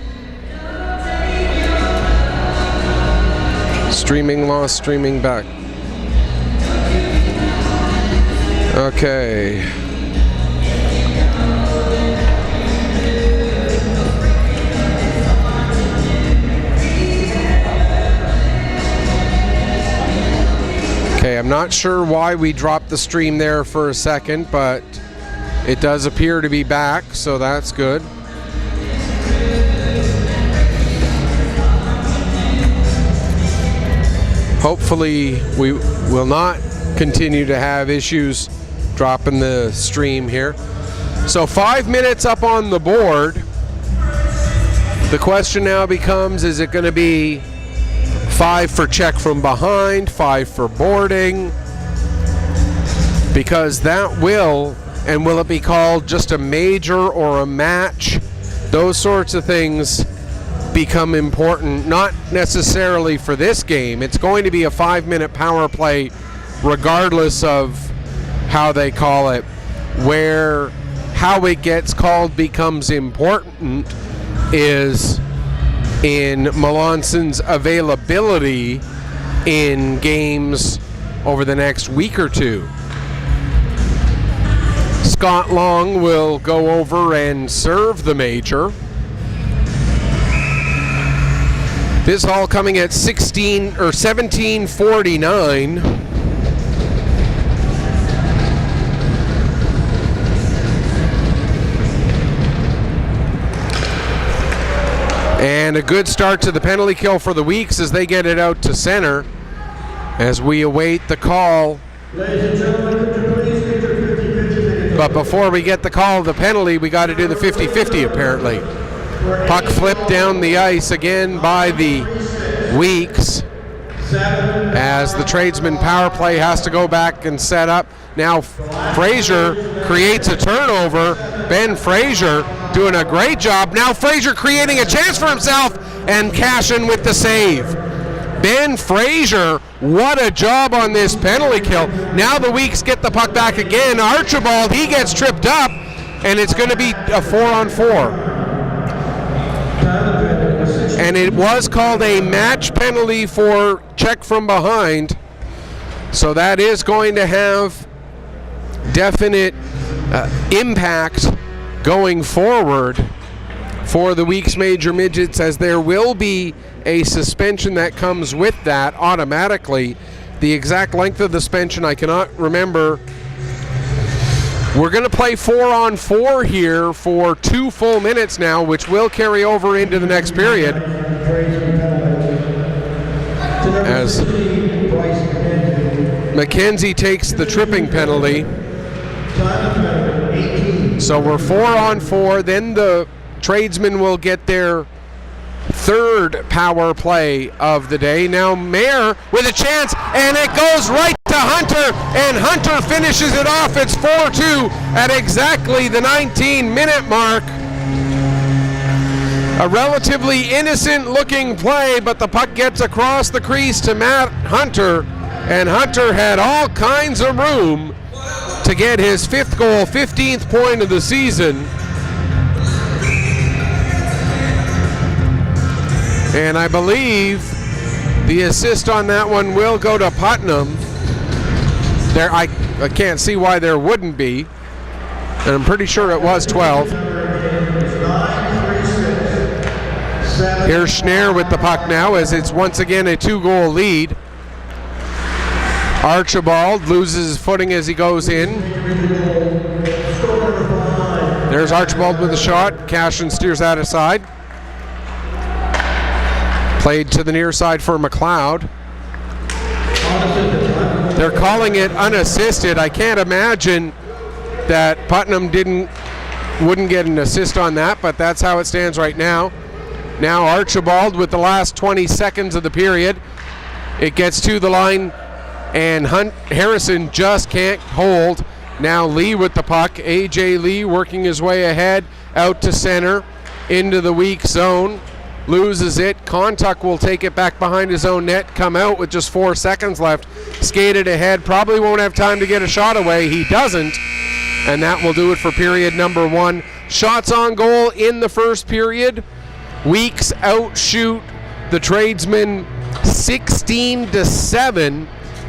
Streaming lost, streaming back. Okay. Okay, I'm not sure why we dropped the stream there for a second, but it does appear to be back, so that's good. Hopefully we will not continue to have issues dropping the stream here. So 5 minutes up on the board. The question now becomes, is it going to be 5 for check from behind, 5 for boarding? Because that will it be called just a major or a match? Those sorts of things become important, not necessarily for this game. It's going to be a 5-minute power play regardless of how they call it. How it gets called becomes important is in Melanson's availability in games over the next week or two. Scott Long will go over and serve the major. This all coming at 17:49. And a good start to the penalty kill for the Weeks as they get it out to center as we await the call. But before we get the call of the penalty, we got to do the 50-50 apparently. Puck flipped down the ice again by the Weeks as the Tradesmen power play has to go back and set up. Now Fraser creates a turnover. Ben Fraser doing a great job. Now Fraser creating a chance for himself and cashing with the save. Ben Fraser, what a job on this penalty kill. Now the Weeks get the puck back again. Archibald, he gets tripped up, and it's going to be a 4-on-4. And it was called a match penalty for check from behind. So that is going to have definite impact going forward for the Weeks Major Midgets, as there will be a suspension that comes with that automatically. The exact length of the suspension I cannot remember. We're going to play 4-on-4 here for 2 full minutes now, which will carry over into the next period. As McKenzie takes the tripping penalty. So we're 4-on-4. Then the Tradesmen will get their 3rd power play of the day. Now Mayer with a chance, and it goes right to Hunter, and Hunter finishes it off. It's 4-2 at exactly the 19-minute mark. A relatively innocent looking play, but the puck gets across the crease to Matt Hunter, and Hunter had all kinds of room to get his 5th goal, 15th point of the season. And I believe the assist on that one will go to Putnam. There, I can't see why there wouldn't be. And I'm pretty sure it was 12. Here's Schneier with the puck now as it's once again a 2-goal lead. Archibald loses his footing as he goes in. There's Archibald with a shot. Cashin steers that aside. Played to the near side for McLeod. They're calling it unassisted. I can't imagine that Putnam wouldn't get an assist on that, but that's how it stands right now. Now Archibald with the last 20 seconds of the period. It gets to the line, and Harrison just can't hold. Now Lee with the puck. A.J. Lee working his way ahead, out to center, into the weak zone. Loses it. Kontuk will take it back behind his own net, come out with just 4 seconds left. Skated ahead, probably won't have time to get a shot away. He doesn't, and that will do it for period number 1. Shots on goal in the first period. Weeks outshoot the Tradesmen 16-7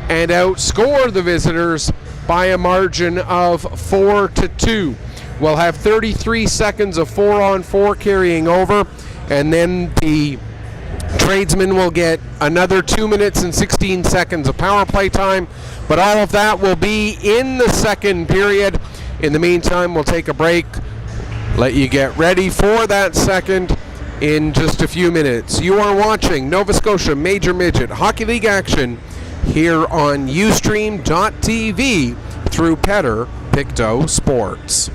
and outscore the visitors by a margin of 4-2. We'll have 33 seconds of 4-on-4 carrying over, and then the Tradesmen will get another 2 minutes and 16 seconds of power play time, but all of that will be in the second period. In the meantime, we'll take a break, let you get ready for that second in just a few minutes. You are watching Nova Scotia Major Midget Hockey League action here on Ustream.tv through Petter Pictou Sports.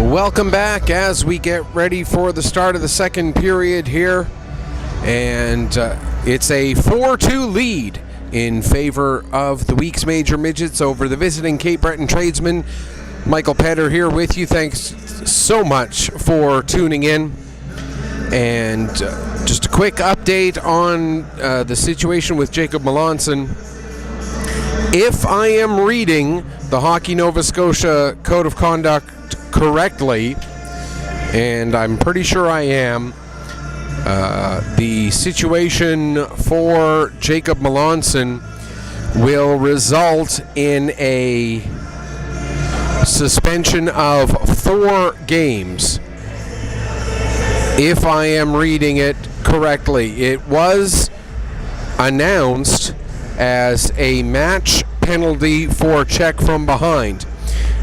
Welcome back as we get ready for the start of the second period here. And it's a 4-2 lead in favor of the week's major midgets over the visiting Cape Breton Tradesmen. Michael Petter here with you. Thanks so much for tuning in. And just a quick update on the situation with Jacob Melanson. If I am reading the Hockey Nova Scotia Code of Conduct correctly, and I'm pretty sure I am, the situation for Jacob Melanson will result in a suspension of 4 games. If I am reading it correctly, it was announced as a match penalty for check from behind.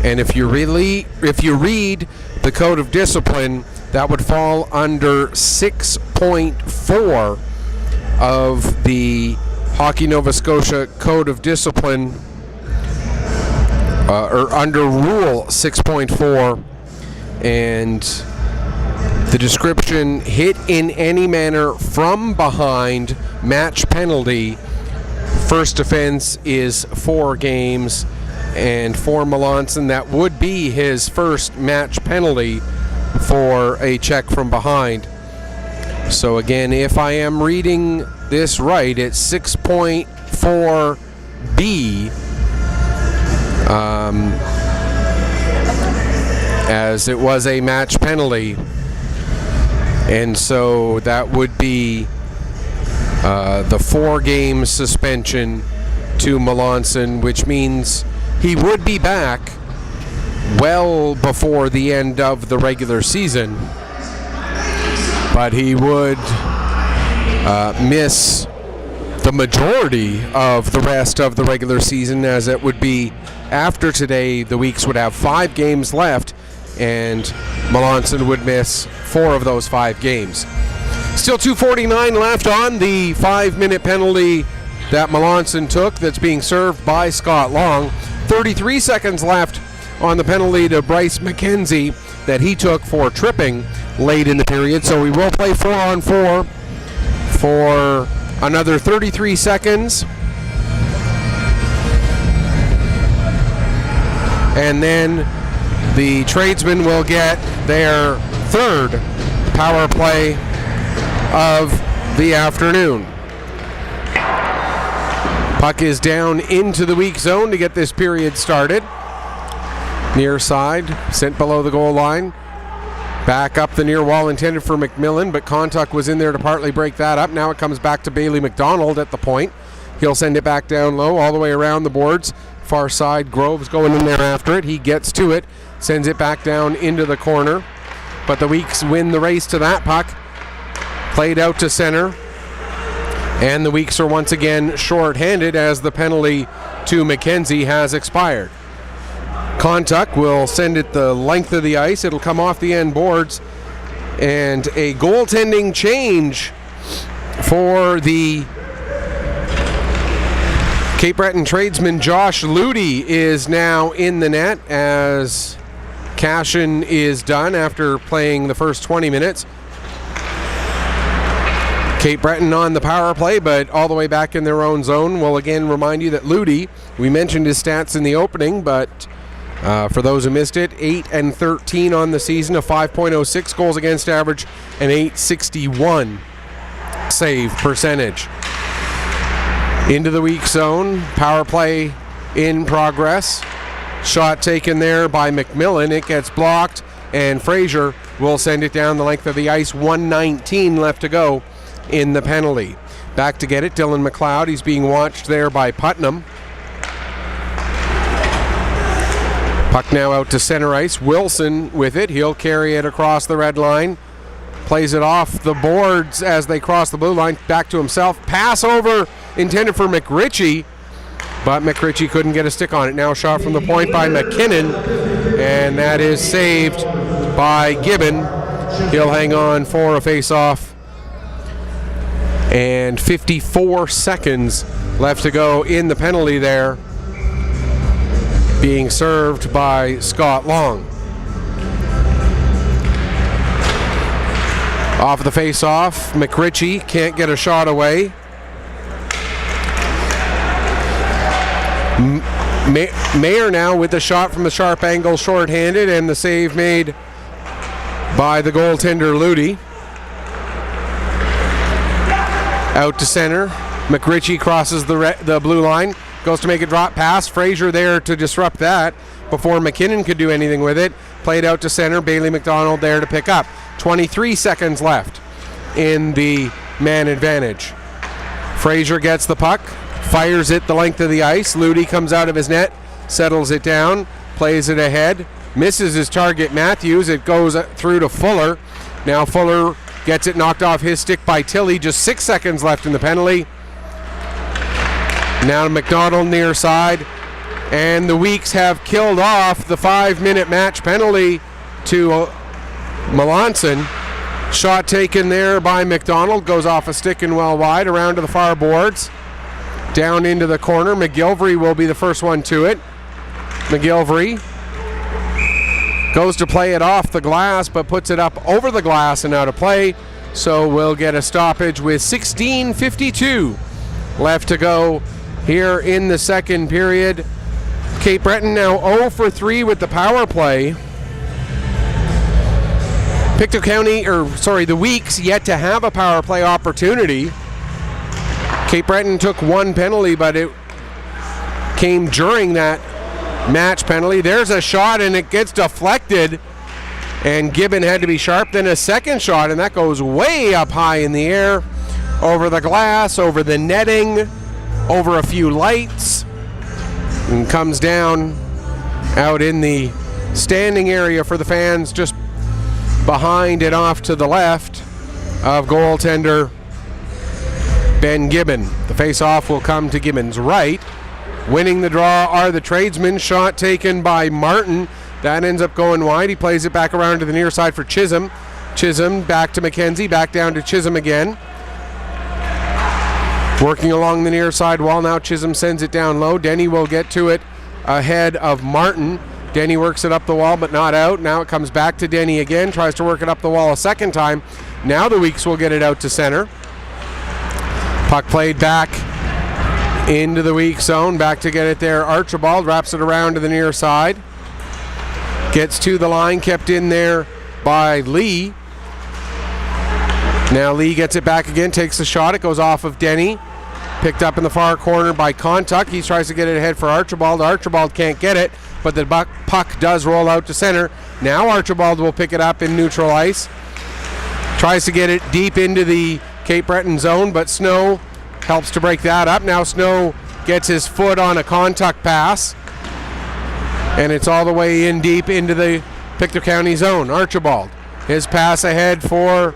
And if you read the Code of Discipline, that would fall under 6.4 of the Hockey Nova Scotia Code of Discipline, or under Rule 6.4, and the description: hit in any manner from behind, match penalty. First offense is 4 games. And for Melanson, that would be his first match penalty for a check from behind. So again, if I am reading this right, it's 6.4B, as it was a match penalty. And so that would be the 4-game suspension to Melanson, which means he would be back well before the end of the regular season, but he would miss the majority of the rest of the regular season, as it would be after today. The weeks would have 5 games left, and Melanson would miss 4 of those 5 games. Still 2:49 left on the 5-minute penalty that Melanson took, that's being served by Scott Long. 33 seconds left on the penalty to Bryce McKenzie that he took for tripping late in the period. So we will play 4-on-4 for another 33 seconds. And then the Tradesmen will get their 3rd power play of the afternoon. Puck is down into the weak zone to get this period started. Near side, sent below the goal line. Back up the near wall, intended for McMillan, but Contuck was in there to partly break that up. Now it comes back to Bailey McDonald at the point. He'll send it back down low, all the way around the boards. Far side, Groves going in there after it. He gets to it, sends it back down into the corner. But the Weeks win the race to that puck. Played out to center. And the Weeks are once again short-handed as the penalty to McKenzie has expired. Contuck will send it the length of the ice. It'll come off the end boards. And a goaltending change for the Cape Breton Tradesman. Josh Ludy is now in the net as Cashin is done after playing the first 20 minutes. Cape Breton on the power play, but all the way back in their own zone. We'll again remind you that Ludy, we mentioned his stats in the opening, but for those who missed it, 8-13 on the season, a 5.06 goals against average, and 861 save percentage. Into the weak zone, power play in progress. Shot taken there by McMillan. It gets blocked, and Fraser will send it down the length of the ice. 1:19 left to go in the penalty. Back to get it, Dylan McLeod. He's being watched there by Putnam. Puck now out to center ice. Wilson with it. He'll carry it across the red line. Plays it off the boards as they cross the blue line. Back to himself. Pass over intended for McRitchie, but McRitchie couldn't get a stick on it. Now shot from the point by McKinnon, and that is saved by Gibbon. He'll hang on for a face-off. And 54 seconds left to go in the penalty there, being served by Scott Long. Off the face-off, McRitchie can't get a shot away. Mayer now with the shot from the sharp angle, short-handed, and the save made by the goaltender Ludi. Out to center. McRitchie crosses the blue line, goes to make a drop pass. Fraser there to disrupt that before McKinnon could do anything with it. Played out to center. Bailey McDonald there to pick up. 23 seconds left in the man advantage. Fraser gets the puck, fires it the length of the ice. Ludi comes out of his net, settles it down, plays it ahead, misses his target Matthews. It goes through to Fuller. Now Fuller gets it knocked off his stick by Tilley. Just 6 seconds left in the penalty. Now to McDonald near side. And the Weeks have killed off the 5-minute match penalty to Melanson. Shot taken there by McDonald. Goes off a stick and well wide. Around to the far boards. Down into the corner. McGilvery will be the first one to it. McGilvery goes to play it off the glass, but puts it up over the glass and out of play. So we'll get a stoppage with 16:52 left to go here in the second period. Cape Breton now 0 for 3 with the power play. The Weeks yet to have a power play opportunity. Cape Breton took one penalty, but it came during that match penalty. There's a shot and it gets deflected, and Gibbon had to be sharp. Then a second shot, and that goes way up high in the air, over the glass, over the netting, over a few lights, and comes down out in the standing area for the fans, just behind and off to the left of goaltender Ben Gibbon. The face-off will come to Gibbon's right. Winning the draw are the Tradesmen. Shot taken by Martin. That ends up going wide. He plays it back around to the near side for Chisholm. Chisholm back to McKenzie. Back down to Chisholm again. Working along the near side wall now. Chisholm sends it down low. Denny will get to it ahead of Martin. Denny works it up the wall but not out. Now it comes back to Denny again. Tries to work it up the wall a second time. Now the Weeks will get it out to center. Puck played back into the weak zone. Back to get it there. Archibald wraps it around to the near side. Gets to the line. Kept in there by Lee. Now Lee gets it back again. Takes the shot. It goes off of Denny. Picked up in the far corner by Contuck. He tries to get it ahead for Archibald. Archibald can't get it, but the puck does roll out to center. Now Archibald will pick it up in neutral ice. Tries to get it deep into the Cape Breton zone, but Snow helps to break that up. Now Snow gets his foot on a Contuck pass, and it's all the way in deep into the Pictou County zone. Archibald, his pass ahead for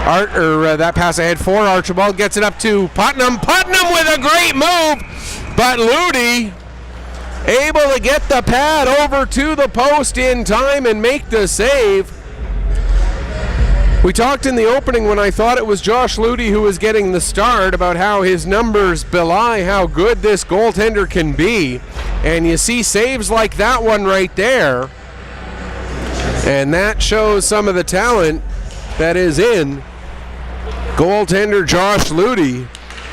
that pass ahead for Archibald, gets it up to Putnam. Putnam with a great move, but Ludi able to get the pad over to the post in time and make the save. We talked in the opening when I thought it was Josh Ludi who was getting the start about how his numbers belie how good this goaltender can be. And you see saves like that one right there. And that shows some of the talent that is in goaltender Josh Ludi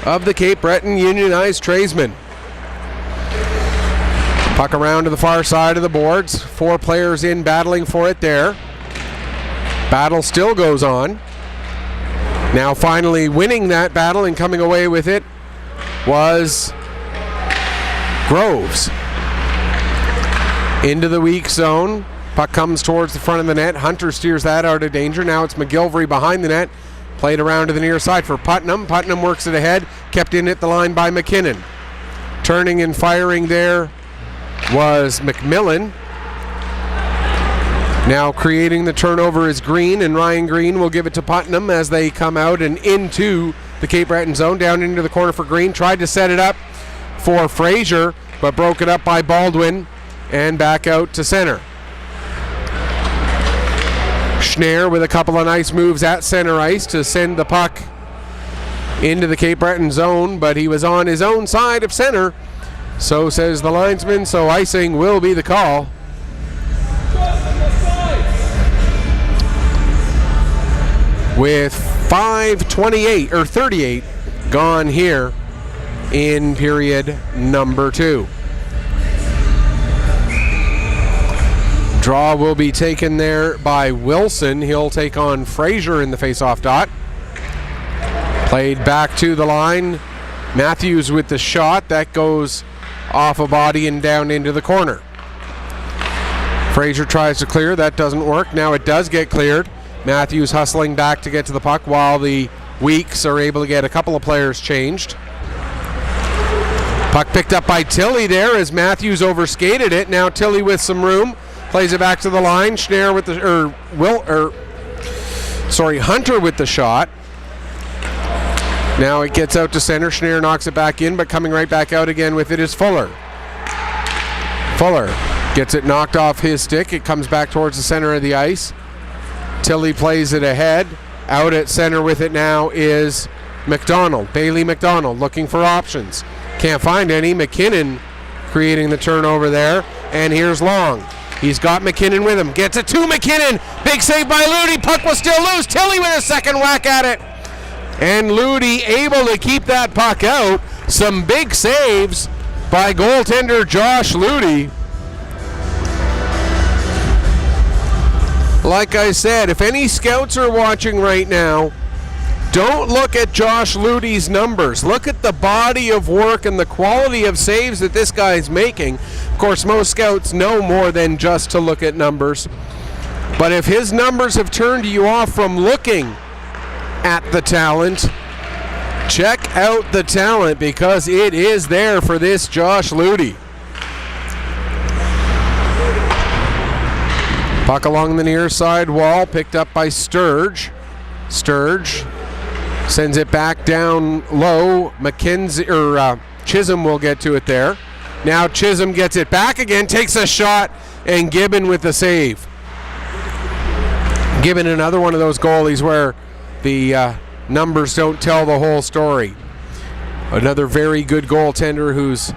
of the Cape Breton Unionized Tradesmen. Puck around to the far side of the boards. 4 players in battling for it there. Battle still goes on. Now finally winning that battle and coming away with it was Groves. Into the weak zone. Puck comes towards the front of the net. Hunter steers that out of danger. Now it's McGilvery behind the net. Played around to the near side for Putnam. Putnam works it ahead. Kept in at the line by McKinnon. Turning and firing there was McMillan. Now creating the turnover is Green, and Ryan Green will give it to Putnam as they come out and into the Cape Breton zone. Down into the corner for Green. Tried to set it up for Fraser, but broke it up by Baldwin and back out to center. Schneier with a couple of nice moves at center ice to send the puck into the Cape Breton zone, but he was on his own side of center. So says the linesman, so icing will be the call. with 5:28 or 38 gone here in period number 2. Draw will be taken there by Wilson. He'll take on Fraser in the face-off dot. Played back to the line. Matthews with the shot. That goes off a body and down into the corner. Fraser tries to clear. That doesn't work. Now it does get cleared. Matthews hustling back to get to the puck while the Weeks are able to get a couple of players changed. Puck picked up by Tilly there as Matthews overskated it. Now Tilly with some room. Plays it back to the line. Hunter with the shot. Now it gets out to center. Schneider knocks it back in, but coming right back out again with it is Fuller. Fuller gets it knocked off his stick. It comes back towards the center of the ice. Tilly plays it ahead. Out at center with it now is McDonald. Bailey McDonald looking for options. Can't find any. McKinnon creating the turnover there. And here's Long. He's got McKinnon with him. Gets it to McKinnon. Big save by Ludi. Puck was still loose. Tilly with a second whack at it. And Ludi able to keep that puck out. Some big saves by goaltender Josh Ludi. Like I said, if any scouts are watching right now, don't look at Josh Ludi's numbers. Look at the body of work and the quality of saves that this guy's making. Of course, most scouts know more than just to look at numbers. But if his numbers have turned you off from looking at the talent, check out the talent because it is there for this Josh Ludi. Puck along the near side wall, picked up by Sturge. Sturge sends it back down low. Chisholm will get to it there. Now Chisholm gets it back again, takes a shot, and Gibbon with the save. Gibbon, another one of those goalies where the numbers don't tell the whole story. Another very good goaltender whose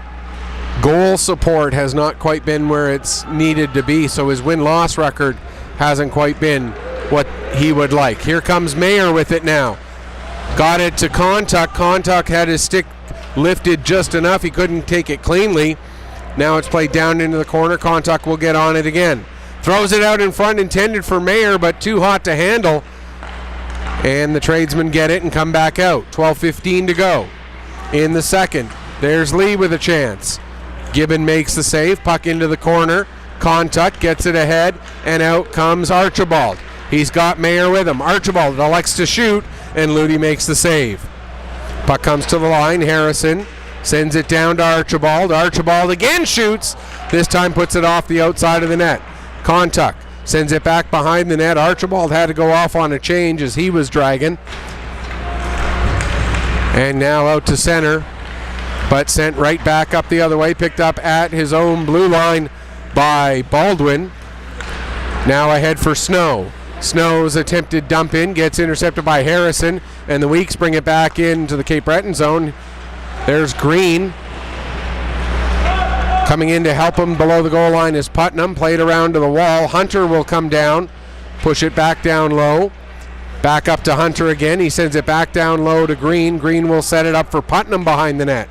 goal support has not quite been where it's needed to be, so his win-loss record hasn't quite been what he would like. Here comes Mayer with it now. Got it to Kontuk. Kontuk had his stick lifted just enough. He couldn't take it cleanly. Now it's played down into the corner. Kontuk will get on it again. Throws it out in front, intended for Mayer, but too hot to handle. And the Tradesmen get it and come back out. 12:15 to go in the second. There's Lee with a chance. Gibbon makes the save. Puck into the corner. Kontuk gets it ahead, and out comes Archibald. He's got Mayer with him. Archibald elects to shoot, and Ludi makes the save. Puck comes to the line. Harrison sends it down to Archibald. Archibald again shoots. This time puts it off the outside of the net. Kontuk sends it back behind the net. Archibald had to go off on a change as he was dragging. And now out to center, but sent right back up the other way. Picked up at his own blue line by Baldwin. Now ahead for Snow. Snow's attempted dump in gets intercepted by Harrison, and the Weeks bring it back into the Cape Breton zone. There's Green. Coming in to help him below the goal line is Putnam. Played around to the wall. Hunter will come down, push it back down low. Back up to Hunter again. He sends it back down low to Green. Green will set it up for Putnam behind the net.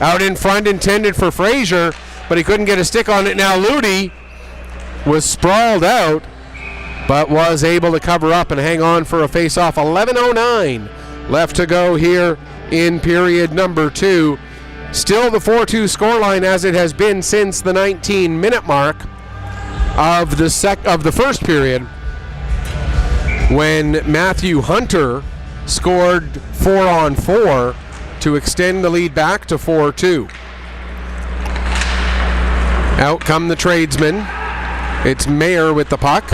Out in front, intended for Fraser, but he couldn't get a stick on it. Now Ludi was sprawled out, but was able to cover up and hang on for a face-off. 11:09 left to go here in period number 2. Still the 4-2 scoreline as it has been since the 19-minute mark of the first period, when Matthew Hunter scored 4-on-4 to extend the lead back to 4-2. Out come the Tradesmen. It's Mayer with the puck.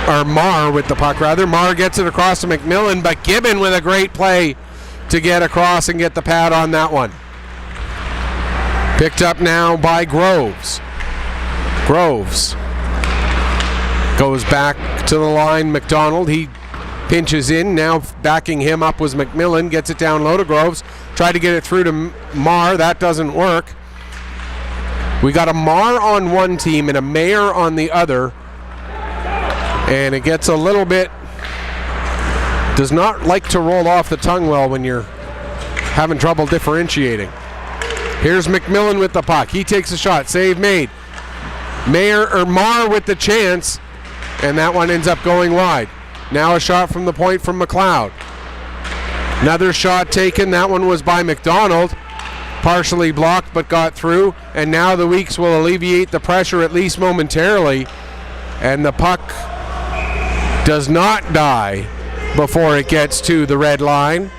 Or Marr with the puck, rather. Marr gets it across to McMillan, but Gibbon with a great play to get across and get the pad on that one. Picked up now by Groves. Groves goes back to the line. McDonald, he pinches in. Now backing him up was McMillan. Gets it down low to Groves. Tried to get it through to Marr. That doesn't work. We got a Marr on one team and a Mayer on the other. And it gets a little bit Does not like to roll off the tongue well when you're having trouble differentiating. Here's McMillan with the puck. He takes a shot. Save made. Marr with the chance, and that one ends up going wide. Now a shot from the point from McLeod. Another shot taken. That one was by McDonald. Partially blocked but got through, and now the Weeks will alleviate the pressure at least momentarily, and the puck does not die before it gets to the red line.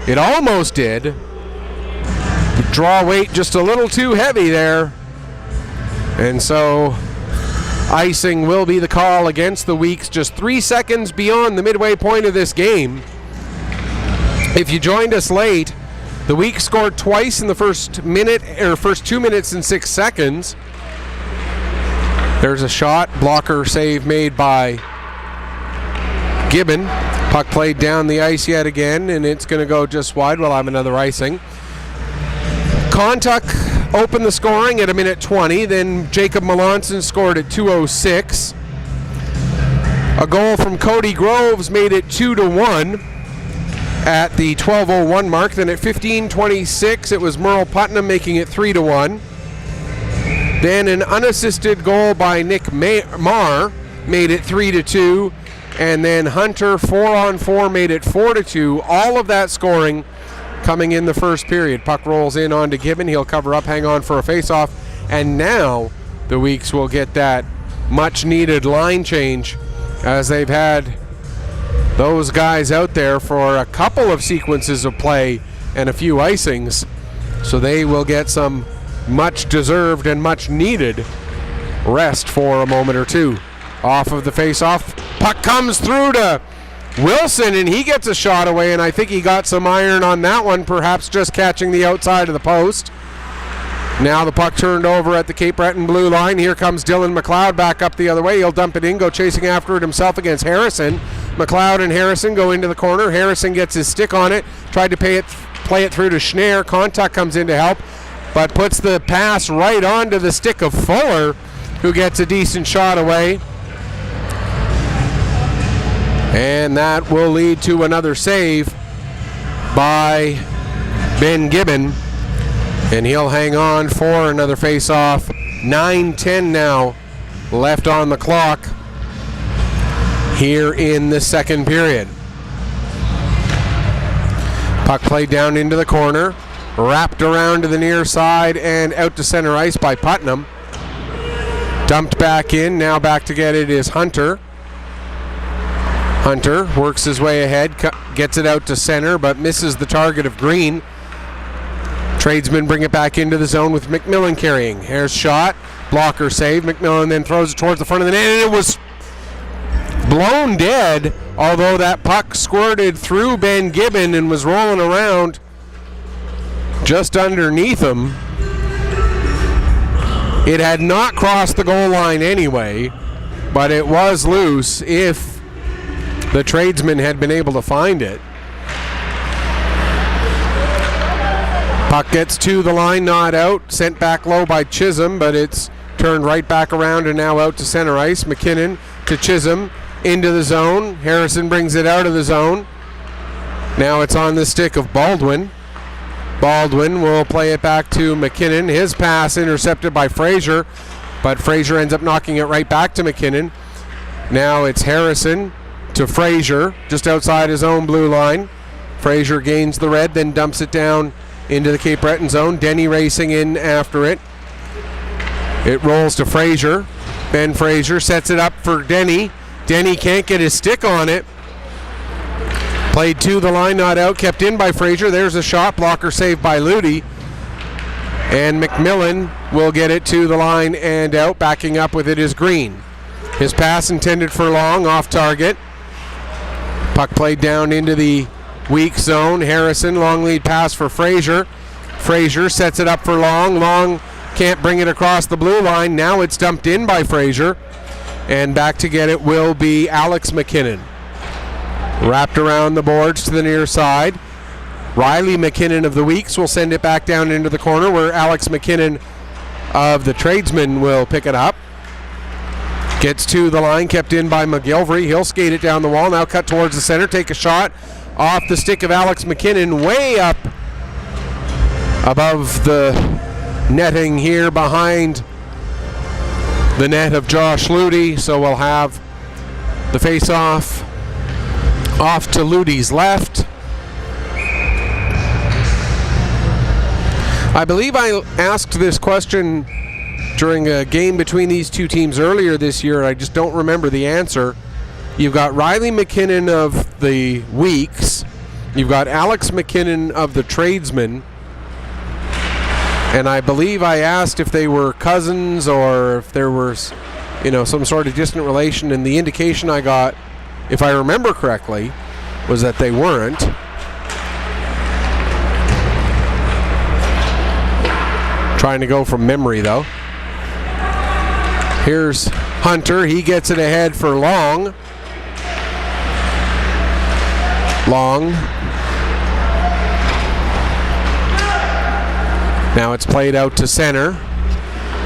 It almost did. Draw weight just a little too heavy there, and so icing will be the call against the Weeks just 3 seconds beyond the midway point of this game. If you joined us late, the Weeks scored twice in the first 2 minutes and 6 seconds. There's a shot, blocker save made by Gibbon. Puck played down the ice yet again, and it's going to go just wide. We'll have another icing. Contuck opened the scoring at 1:20. Then Jacob Melanson scored at 2:06. A goal from Cody Groves made it 2-1 at the 12:01 mark. Then at 15:26, it was Merle Putnam making it 3-1. Then an unassisted goal by Nick Marr made it 3-2. And then Hunter 4-on-4 made it 4-2. All of that scoring coming in the first period. Puck rolls in onto Gibbon. He'll cover up, hang on for a face-off. And now the Weeks will get that much-needed line change, as they've had those guys out there for a couple of sequences of play and a few icings. So they will get some much-deserved and much-needed rest for a moment or two. Off of the face-off, puck comes through to Wilson, and he gets a shot away, and I think he got some iron on that one, perhaps just catching the outside of the post. Now the puck turned over at the Cape Breton blue line. Here comes Dylan McLeod back up the other way. He'll dump it in, go chasing after it himself against Harrison. McLeod and Harrison go into the corner. Harrison gets his stick on it, tried to play it through to Schneier. Contact comes in to help, but puts the pass right onto the stick of Fuller, who gets a decent shot away. And that will lead to another save by Ben Gibbon. And he'll hang on for another face-off. 9:10 now left on the clock here in the second period. Puck played down into the corner. Wrapped around to the near side and out to center ice by Putnam. Dumped back in. Now back to get it is Hunter. Hunter works his way ahead, gets it out to center, but misses the target of Green. Tradesmen bring it back into the zone with McMillan carrying. Here's shot, blocker save. McMillan then throws it towards the front of the net, and it was blown dead, although that puck squirted through Ben Gibbon and was rolling around just underneath him. It had not crossed the goal line anyway, but it was loose if the Tradesmen had been able to find it. Puck gets to the line, not out. Sent back low by Chisholm, but it's turned right back around and now out to center ice. McKinnon to Chisholm into the zone. Harrison brings it out of the zone. Now it's on the stick of Baldwin. Baldwin will play it back to McKinnon. His pass intercepted by Fraser, but Fraser ends up knocking it right back to McKinnon. Now it's Harrison to Fraser, just outside his own blue line. Fraser gains the red, then dumps it down into the Cape Breton zone. Denny racing in after it. It rolls to Fraser. Ben Fraser sets it up for Denny. Denny can't get his stick on it. Played to the line, not out. Kept in by Fraser. There's a shot. Blocker saved by Ludi. And McMillan will get it to the line and out. Backing up with it is Green. His pass intended for Long, off target. Puck played down into the weak zone. Harrison, long lead pass for Fraser. Fraser sets it up for Long. Long can't bring it across the blue line. Now it's dumped in by Fraser. And back to get it will be Alex McKinnon. Wrapped around the boards to the near side. Riley McKinnon of the Weeks will send it back down into the corner, where Alex McKinnon of the Tradesmen will pick it up. Gets to the line, kept in by McGilvery. He'll skate it down the wall. Now cut towards the center. Take a shot off the stick of Alex McKinnon. Way up above the netting here behind the net of Josh Ludi. So we'll have the face-off off to Ludi's left. I believe I asked this question during a game between these two teams earlier this year. I just don't remember the answer. You've got Riley McKinnon of the Weeks. You've got Alex McKinnon of the Tradesmen. And I believe I asked if they were cousins or if there was, some sort of distant relation. And the indication I got, if I remember correctly, was that they weren't. Trying to go from memory, though. Here's Hunter. He gets it ahead for Long. Now it's played out to center.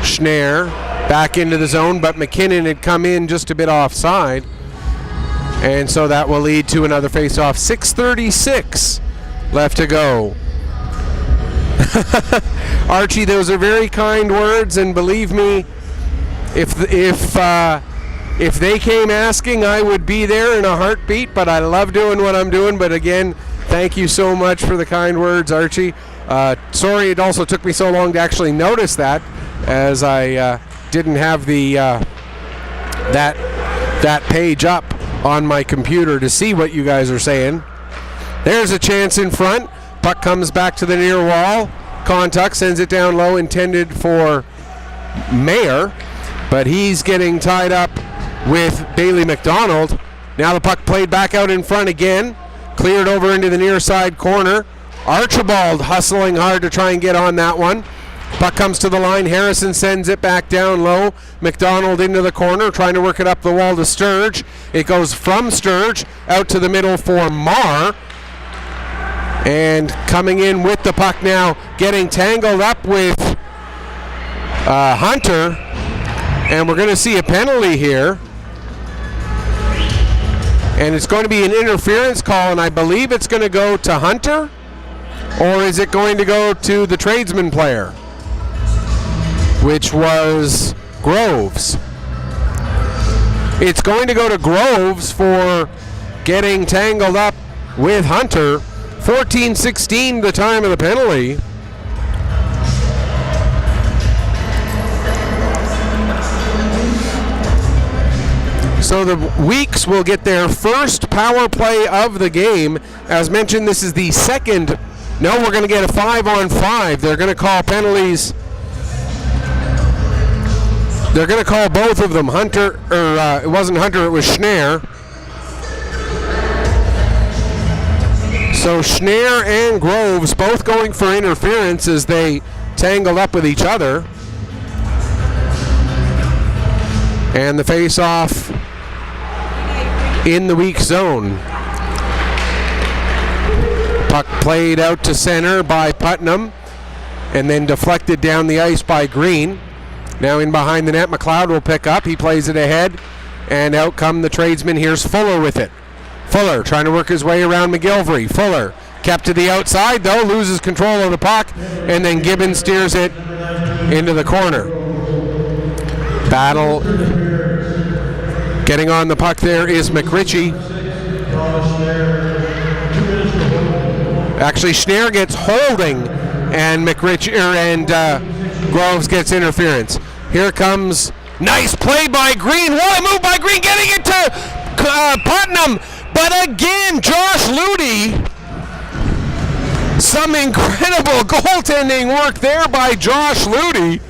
Schnarr back into the zone, but McKinnon had come in just a bit offside. And so that will lead to another face-off. 6:36 left to go. Archie, those are very kind words, and believe me, if they came asking, I would be there in a heartbeat. But I love doing what I'm doing. But again, thank you so much for the kind words, Archie. Sorry it also took me so long to actually notice that, as I didn't have the that page up on my computer to see what you guys are saying. There's a chance in front. Puck comes back to the near wall. Contuck sends it down low, intended for Mayer, but he's getting tied up with Bailey McDonald. Now the puck played back out in front again. Cleared over into the near side corner. Archibald hustling hard to try and get on that one. Puck comes to the line. Harrison sends it back down low. McDonald into the corner, trying to work it up the wall to Sturge. It goes from Sturge out to the middle for Marr. And coming in with the puck now, getting tangled up with Hunter. And we're going to see a penalty here. And it's going to be an interference call, and I believe it's going to go to Hunter. Or is it going to go to the Tradesman player, which was Groves? It's going to go to Groves for getting tangled up with Hunter. 14-16 the time of the penalty. So the Weeks will get their first power play of the game. As mentioned, this is the second. No, we're going to get a 5-on-5. They're going to call penalties. They're going to call both of them. Hunter, or it wasn't Hunter, it was Schnarr. So Schnarr and Groves both going for interference as they tangled up with each other. And the face-off in the weak zone. Puck played out to center by Putnam and then deflected down the ice by Green. Now in behind the net, McLeod will pick up. He plays it ahead, and out come the Tradesmen. Here's Fuller with it. Fuller trying to work his way around McGilvery. Fuller kept to the outside, though, loses control of the puck, and then Gibbons steers it into the corner. Battle. Getting on the puck there is McRitchie. Actually, Schnarr gets holding, and Groves gets interference. Here comes, nice play by Green. What a move by Green, getting it to Putnam. But again, Josh Ludi. Some incredible goaltending work there by Josh Ludi.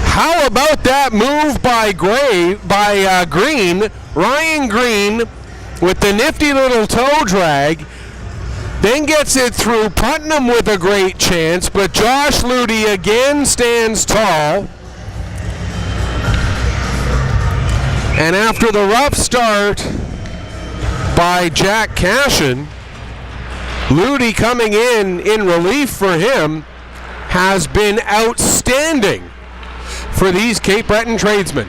How about that move by Green? Ryan Green with the nifty little toe drag. Then gets it through Putnam with a great chance, but Josh Ludi again stands tall. And after the rough start by Jack Cashin, Ludi coming in relief for him has been outstanding for these Cape Breton Tradesmen.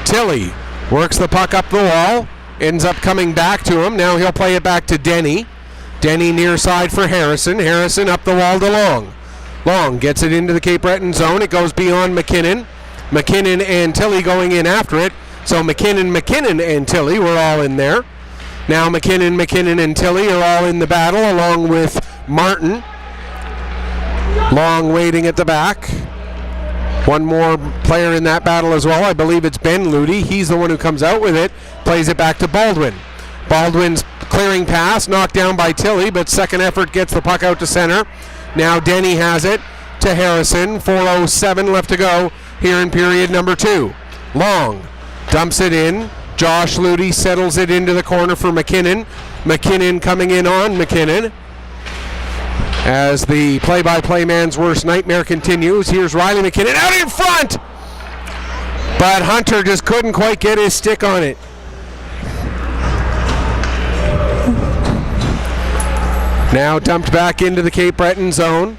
Tilly works the puck up the wall, ends up coming back to him. Now he'll play it back to Denny. Denny near side for Harrison. Harrison up the wall to Long. Long gets it into the Cape Breton zone. It goes beyond McKinnon. McKinnon and Tilly going in after it. So McKinnon, and Tilly were all in there. Now McKinnon, and Tilly are all in the battle along with Martin. Long waiting at the back. One more player in that battle as well. I believe it's Ben Ludi. He's the one who comes out with it. Plays it back to Baldwin. Baldwin's clearing pass, knocked down by Tilly, but second effort gets the puck out to center. Now Denny has it to Harrison. 4:07 left to go here in period number 2. Long dumps it in. Josh Ludi settles it into the corner for McKinnon. McKinnon coming in on McKinnon. As the play-by-play man's worst nightmare continues, here's Riley McKinnon out in front! But Hunter just couldn't quite get his stick on it. Now dumped back into the Cape Breton zone.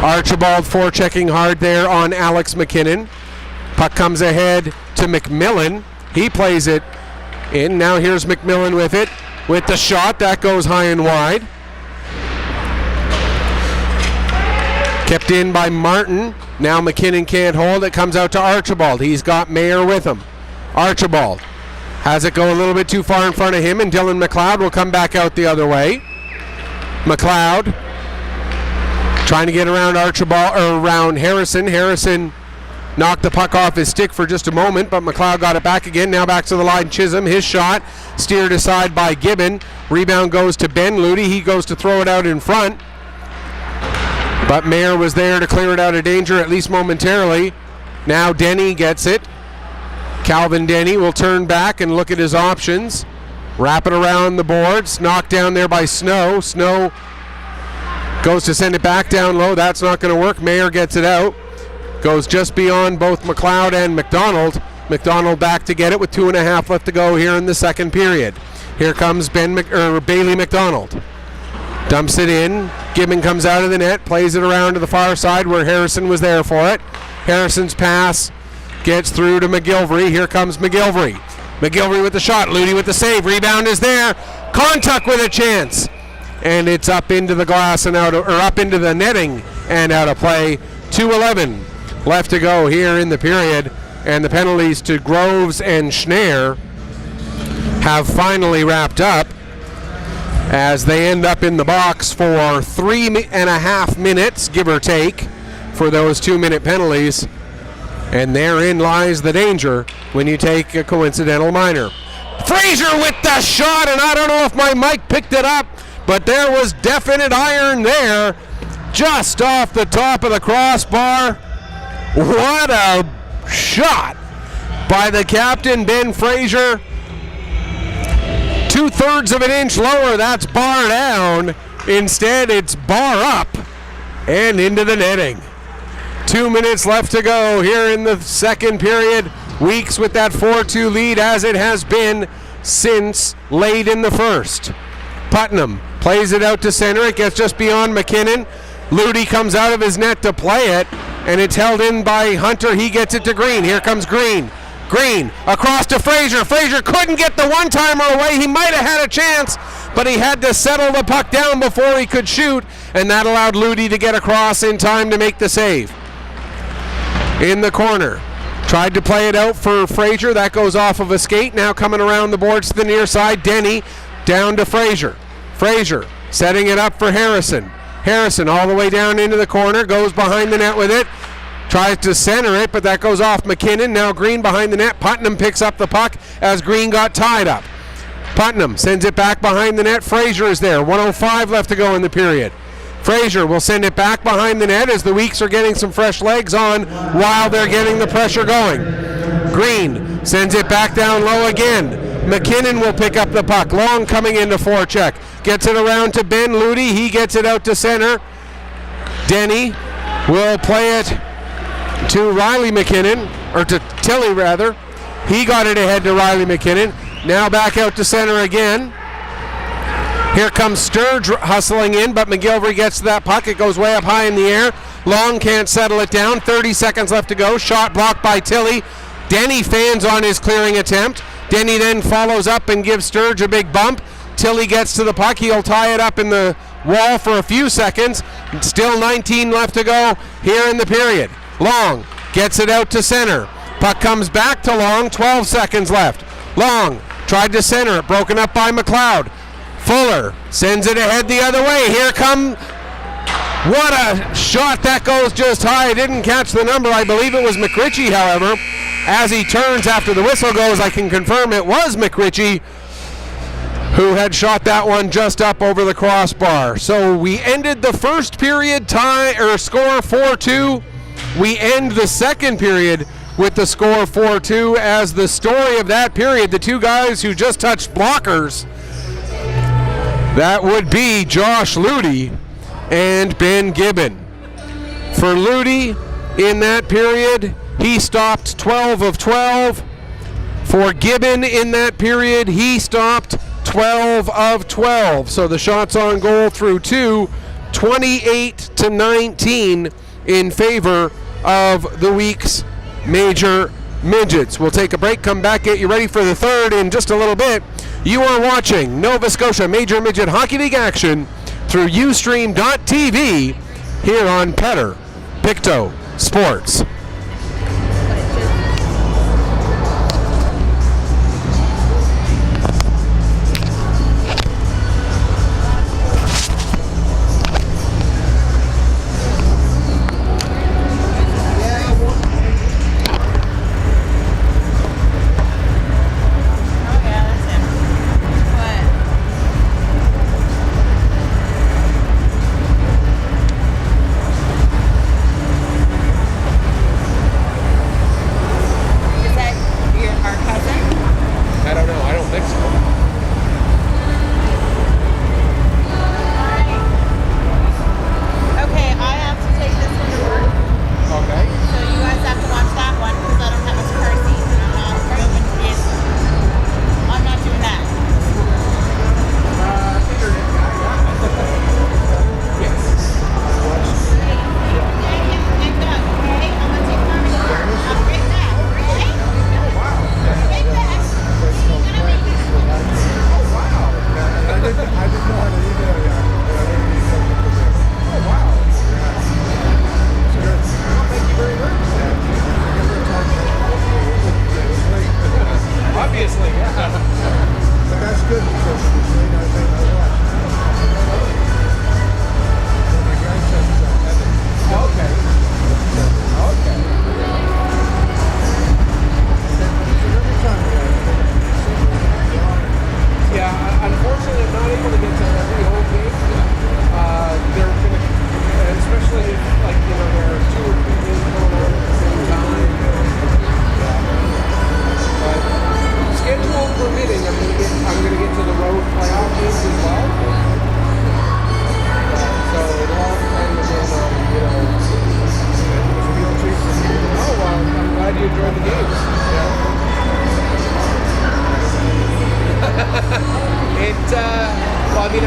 Archibald forechecking hard there on Alex McKinnon. Puck comes ahead to McMillan. He plays it in. Now here's McMillan with it. With the shot, that goes high and wide. Kept in by Martin. Now McKinnon can't hold. It comes out to Archibald. He's got Mayer with him. Archibald has it go a little bit too far in front of him, and Dylan McLeod will come back out the other way. McLeod trying to get around Archibald, or around Harrison. Harrison knocked the puck off his stick for just a moment, but McLeod got it back again. Now back to the line, Chisholm. His shot steered aside by Gibbon. Rebound goes to Ben Ludi. He goes to throw it out in front. But Mayer was there to clear it out of danger, at least momentarily. Now Denny gets it. Calvin Denny will turn back and look at his options. Wrap it around the boards. Knocked down there by Snow. Snow goes to send it back down low. That's not going to work. Mayer gets it out. Goes just beyond both McLeod and McDonald. McDonald back to get it with 2.5 left to go here in the second period. Here comes Bailey McDonald. Dumps it in. Gibbon comes out of the net, plays it around to the far side where Harrison was there for it. Harrison's pass gets through to McGilvery. Here comes McGilvery. McGilvery with the shot. Ludi with the save. Rebound is there. Contuck with a chance. And it's up into the glass and out, or up into the netting and out of play. 2:11 left to go here in the period. And the penalties to Groves and Schneier have finally wrapped up, as they end up in the box for 3.5 minutes, give or take, for those 2-minute penalties. And therein lies the danger when you take a coincidental minor. Fraser with the shot, and I don't know if my mic picked it up, but there was definite iron there, just off the top of the crossbar. What a shot by the captain, Ben Fraser. 2/3 of an inch lower, that's bar down. Instead, it's bar up and into the netting. 2 minutes left to go here in the second period. Weeks with that 4-2 lead, as it has been since late in the first. Putnam plays it out to center. It gets just beyond McKinnon. Ludi comes out of his net to play it, and it's held in by Hunter. He gets it to Green. Here comes Green. Green across to Fraser. Fraser couldn't get the one-timer away. He might have had a chance, but he had to settle the puck down before he could shoot, and that allowed Ludi to get across in time to make the save. In the corner. Tried to play it out for Fraser. That goes off of a skate. Now coming around the boards to the near side. Denny down to Fraser. Fraser setting it up for Harrison. Harrison all the way down into the corner. Goes behind the net with it. Tries to center it, but that goes off McKinnon. Now Green behind the net. Putnam picks up the puck as Green got tied up. Putnam sends it back behind the net. Fraser is there. 1:05 left to go in the period. Fraser will send it back behind the net as the Weeks are getting some fresh legs on while they're getting the pressure going. Green sends it back down low again. McKinnon will pick up the puck. Long coming into forecheck. Gets it around to Ben Ludi. He gets it out to center. Denny will play it to Riley McKinnon, or to Tilly rather. He got it ahead to Riley McKinnon. Now back out to center again. Here comes Sturge hustling in, but McGilvery gets to that puck. It goes way up high in the air. Long can't settle it down. 30 seconds left to go. Shot blocked by Tilly. Denny fans on his clearing attempt. Denny then follows up and gives Sturge a big bump till he gets to the puck. He'll tie it up in the wall for a few seconds. Still 19 left to go here in the period. Long gets it out to center. Puck comes back to Long, 12 seconds left. Long tried to center it, broken up by McLeod. Fuller sends it ahead the other way. Here come, what a shot, that goes just high. Didn't catch the number. I believe it was McRitchie, however. As he turns after the whistle goes, I can confirm it was McRitchie who had shot that one just up over the crossbar. So we ended the first period score 4-2. We end the second period with the score 4-2 as the story of that period, the two guys who just touched blockers, that would be Josh Ludy and Ben Gibbon. For Ludy, in that period, he stopped 12 of 12. For Gibbon, in that period, he stopped 12 of 12. So the shots on goal through two, 28-19 in favor of the week's Major Midgets. We'll take a break, come back, get you ready for the third in just a little bit. You are watching Nova Scotia Major Midget Hockey League action through Ustream.tv here on Petter Pictou Sports.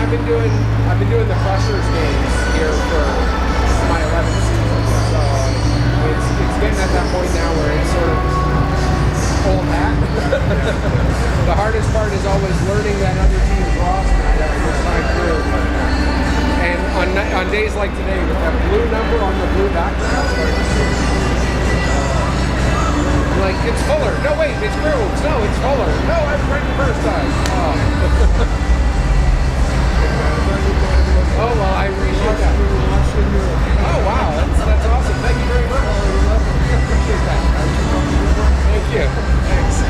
I've been doing the Crushers games here for my 11th season, so it's getting at that point now where it's sort of old hat. The hardest part is always learning that other team's roster that we're trying through. And on days like today, with that blue number on the blue background, like, it's Fuller. No, wait, it's Groves. No, it's Fuller. No, I was right the first time. Oh. Oh, well, I appreciate that. Oh, wow, that's awesome. Thank you very much. I appreciate that. Thank you. Thanks.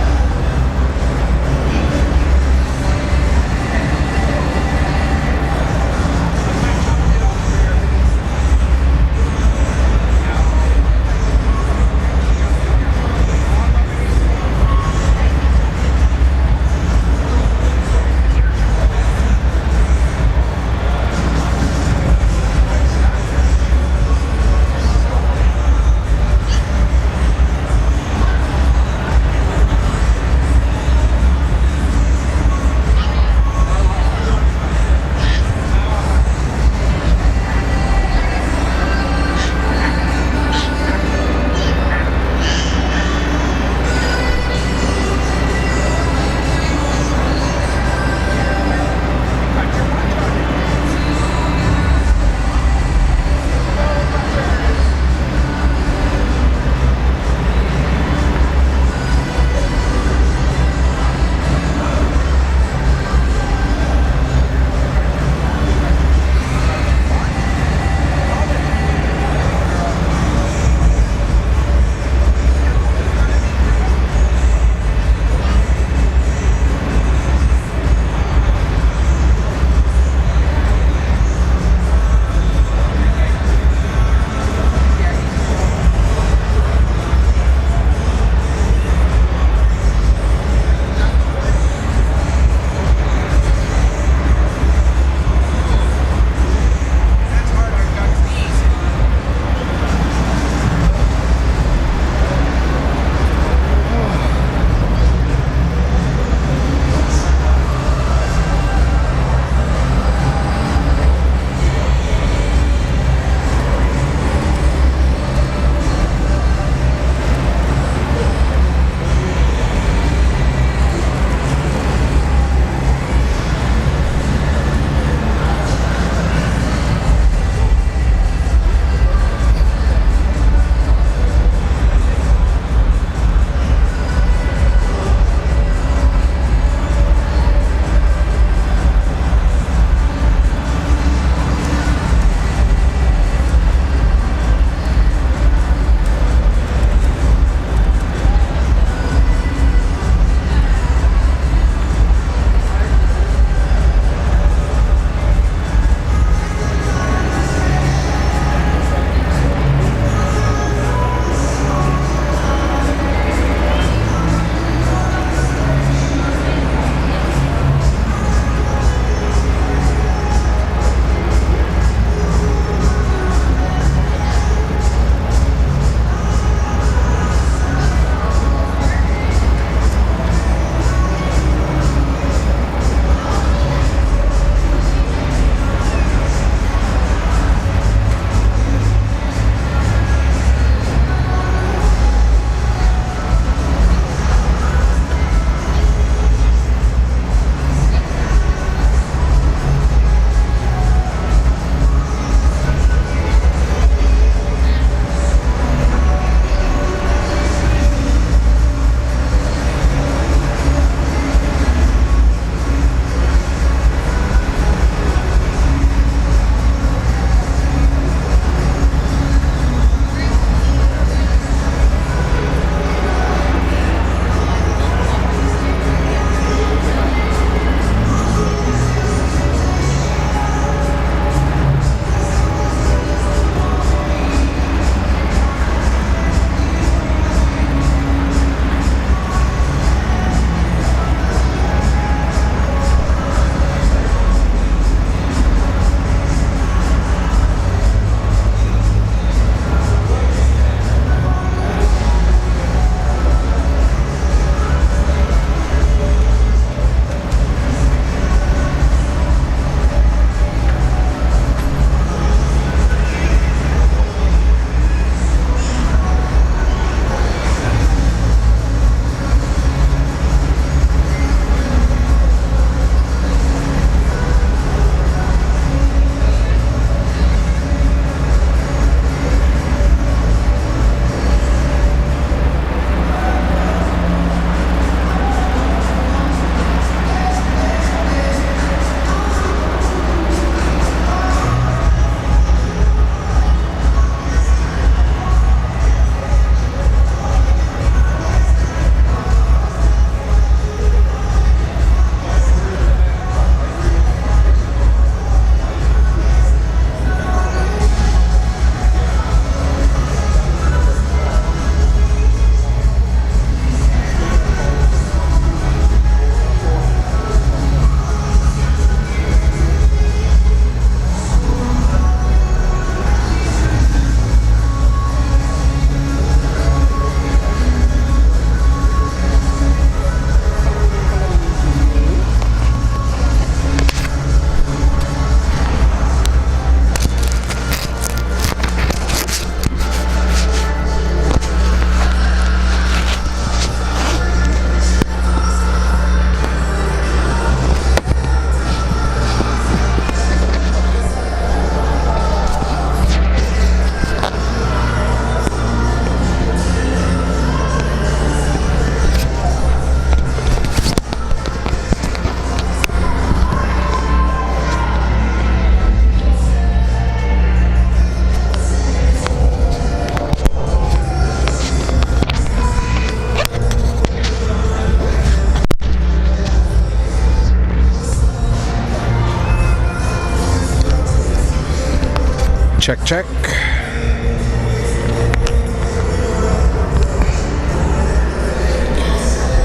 Check, check.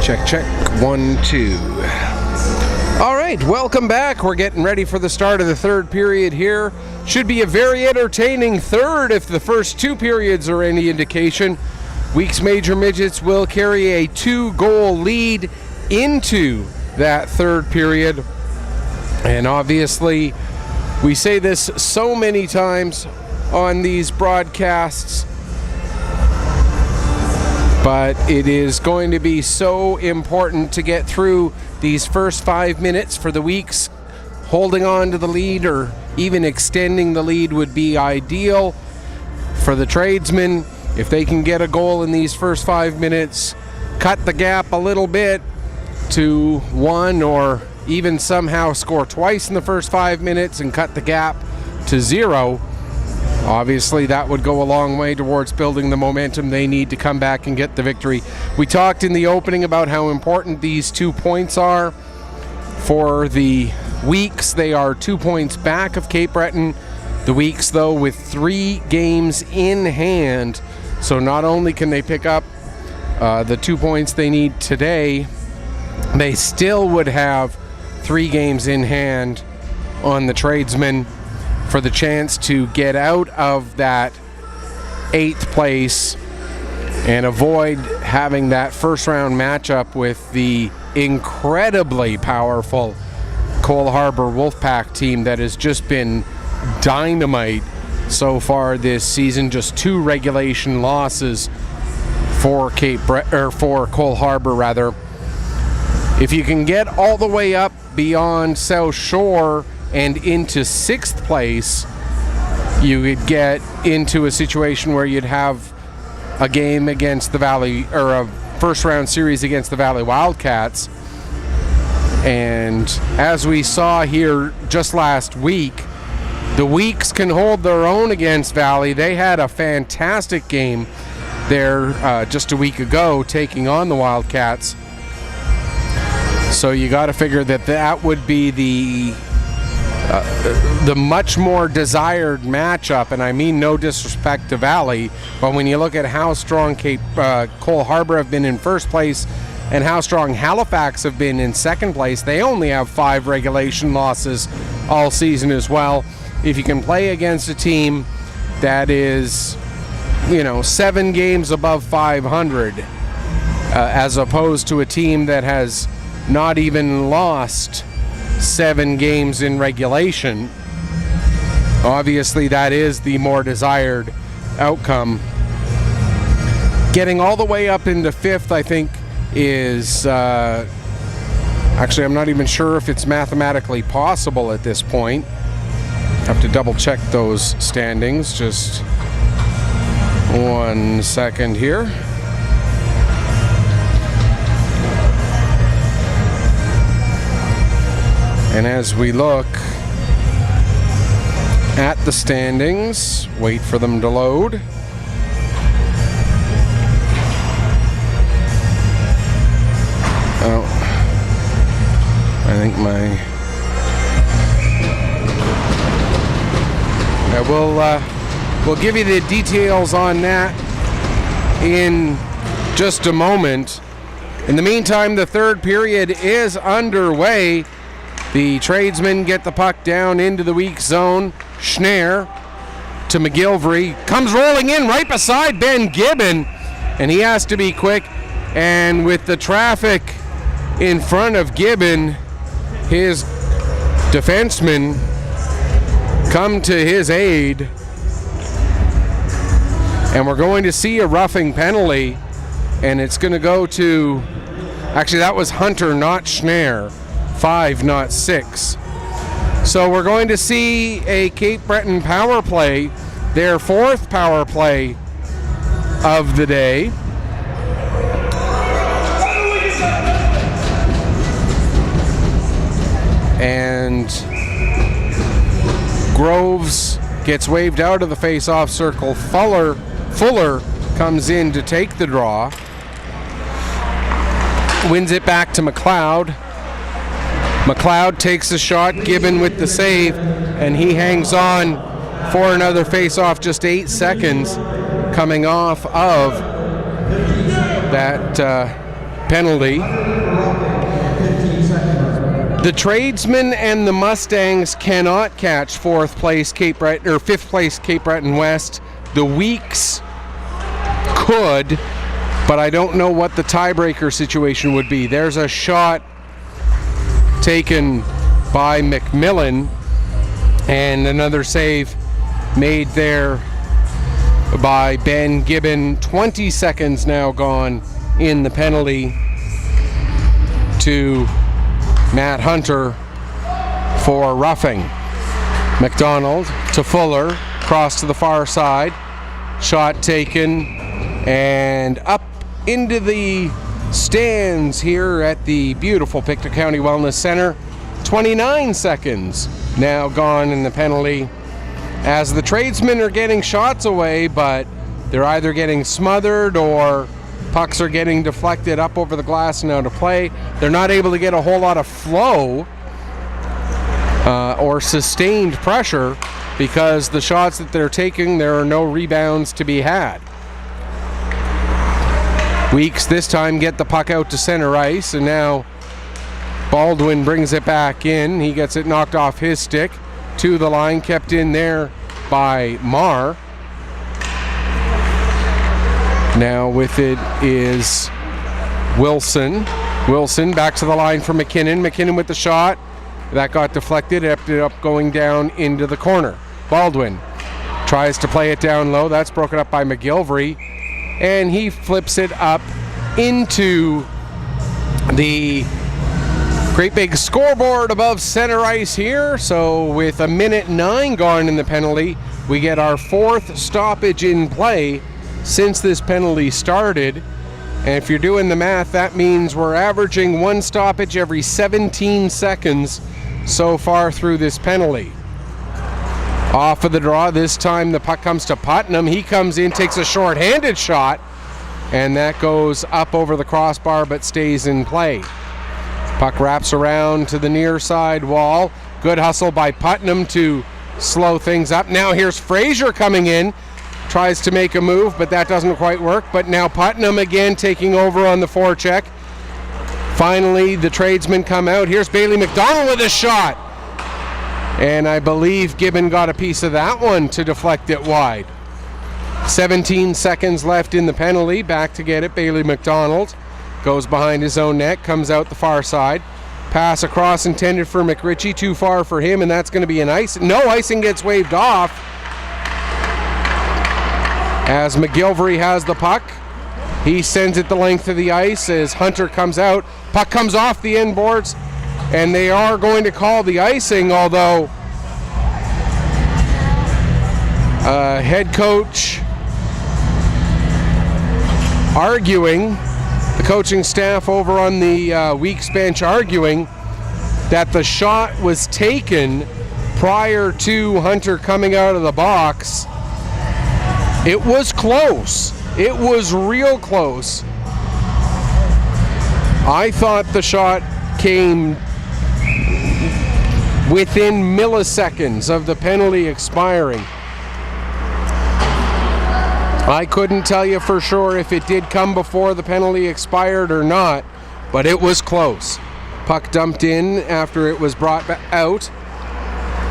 Check, check. 1, 2. All right, welcome back. We're getting ready for the start of the third period here. Should be a very entertaining third if the first two periods are any indication. Week's Major Midgets will carry a 2-goal lead into that third period. And obviously, we say this so many times on these broadcasts, but it is going to be so important to get through these first 5 minutes for the Weeks. Holding on to the lead or even extending the lead would be ideal for the Tradesmen. If they can get a goal in these first 5 minutes, cut the gap a little bit to 1, or even somehow score twice in the first 5 minutes and cut the gap to 0, obviously that would go a long way towards building the momentum they need to come back and get the victory. We talked in the opening about how important these 2 points are for the Weeks. They are 2 points back of Cape Breton. The Weeks, though, with 3 games in hand. So not only can they pick up the 2 points they need today, they still would have 3 games in hand on the Tradesmen for the chance to get out of that 8th place and avoid having that first round matchup with the incredibly powerful Cole Harbour Wolfpack team that has just been dynamite so far this season. Just 2 regulation losses for for Cole Harbour rather. If you can get all the way up beyond South Shore and into 6th place, you would get into a situation where you'd have a game against the Valley, or a first round series against the Valley Wildcats. And as we saw here just last week, the Weeks can hold their own against Valley. They had a fantastic game there just a week ago, taking on the Wildcats. So you got to figure that that would be the much more desired matchup, and I mean no disrespect to Valley, but when you look at how strong Cole Harbour have been in first place and how strong Halifax have been in second place, they only have 5 regulation losses all season as well. If you can play against a team that is, 7 games above 500, as opposed to a team that has not even lost 7 games in regulation, obviously that is the more desired outcome. Getting all the way up into 5th, I think, is actually, I'm not even sure if it's mathematically possible at this point. Have to double check those standings. Just 1 second here. And as we look at the standings, wait for them to load. Oh, I think we'll give you the details on that in just a moment. In the meantime, the third period is underway. The Tradesmen get the puck down into the weak zone. Schneier to McGilvery. Comes rolling in right beside Ben Gibbon, and he has to be quick. And with the traffic in front of Gibbon, his defensemen come to his aid. And we're going to see a roughing penalty, and it's going to go to, actually that was Hunter, not Schneier. 5, not 6. So we're going to see a Cape Breton power play, their 4th power play of the day. And Groves gets waved out of the face-off circle. Fuller comes in to take the draw. Wins it back to McLeod. McLeod takes the shot, Gibbon with the save, and he hangs on for another face-off, just 8 seconds coming off of that penalty. The Tradesmen and the Mustangs cannot catch 5th place Cape Breton West. The Weeks could, but I don't know what the tiebreaker situation would be. There's a shot taken by McMillan and another save made there by Ben Gibbon. 20 seconds now gone in the penalty to Matt Hunter for roughing. McDonald to Fuller, cross to the far side, shot taken and up into the stands here at the beautiful Pictou County Wellness Center. 29 seconds now gone in the penalty as the Tradesmen are getting shots away, but they're either getting smothered or pucks are getting deflected up over the glass and out of play. They're not able to get a whole lot of flow or sustained pressure because the shots that they're taking, there are no rebounds to be had. Weeks this time get the puck out to center ice, and now Baldwin brings it back in. He gets it knocked off his stick to the line, kept in there by Marr. Now with it is Wilson. Wilson back to the line for McKinnon. McKinnon with the shot. That got deflected. It ended up going down into the corner. Baldwin tries to play it down low. That's broken up by McGilvery. And he flips it up into the great big scoreboard above center ice here. So with 1:09 gone in the penalty, we get our 4th stoppage in play since this penalty started. And if you're doing the math, that means we're averaging 1 stoppage every 17 seconds so far through this penalty. Off of the draw, this time the puck comes to Putnam. He comes in, takes a short-handed shot, and that goes up over the crossbar but stays in play. Puck wraps around to the near side wall. Good hustle by Putnam to slow things up. Now here's Fraser coming in. Tries to make a move, but that doesn't quite work. But now Putnam again taking over on the forecheck. Finally, the Tradesmen come out. Here's Bailey McDonald with a shot. And I believe Gibbon got a piece of that one to deflect it wide. 17 seconds left in the penalty. Back to get it, Bailey McDonald. Goes behind his own net, comes out the far side. Pass across intended for McRitchie, too far for him, and that's going to be an ice. No, icing gets waved off as McGilvery has the puck. He sends it the length of the ice as Hunter comes out. Puck comes off the end boards, and they are going to call the icing, although head coach arguing, the coaching staff over on the Weeks bench arguing that the shot was taken prior to Hunter coming out of the box. It was close. It was real close. I thought the shot came within milliseconds of the penalty expiring. I couldn't tell you for sure if it did come before the penalty expired or not, but it was close. Puck dumped in after it was brought out.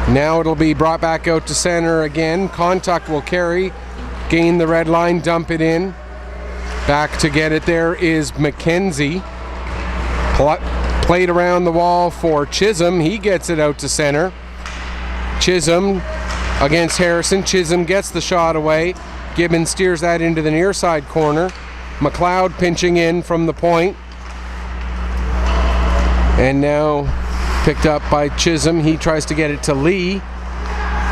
Now it'll be brought back out to center again. Contact will carry, gain the red line, dump it in. Back to get it there is McKenzie. Played around the wall for Chisholm. He gets it out to center. Chisholm against Harrison. Chisholm gets the shot away. Gibbons steers that into the near side corner. McLeod pinching in from the point. And now picked up by Chisholm. He tries to get it to Lee.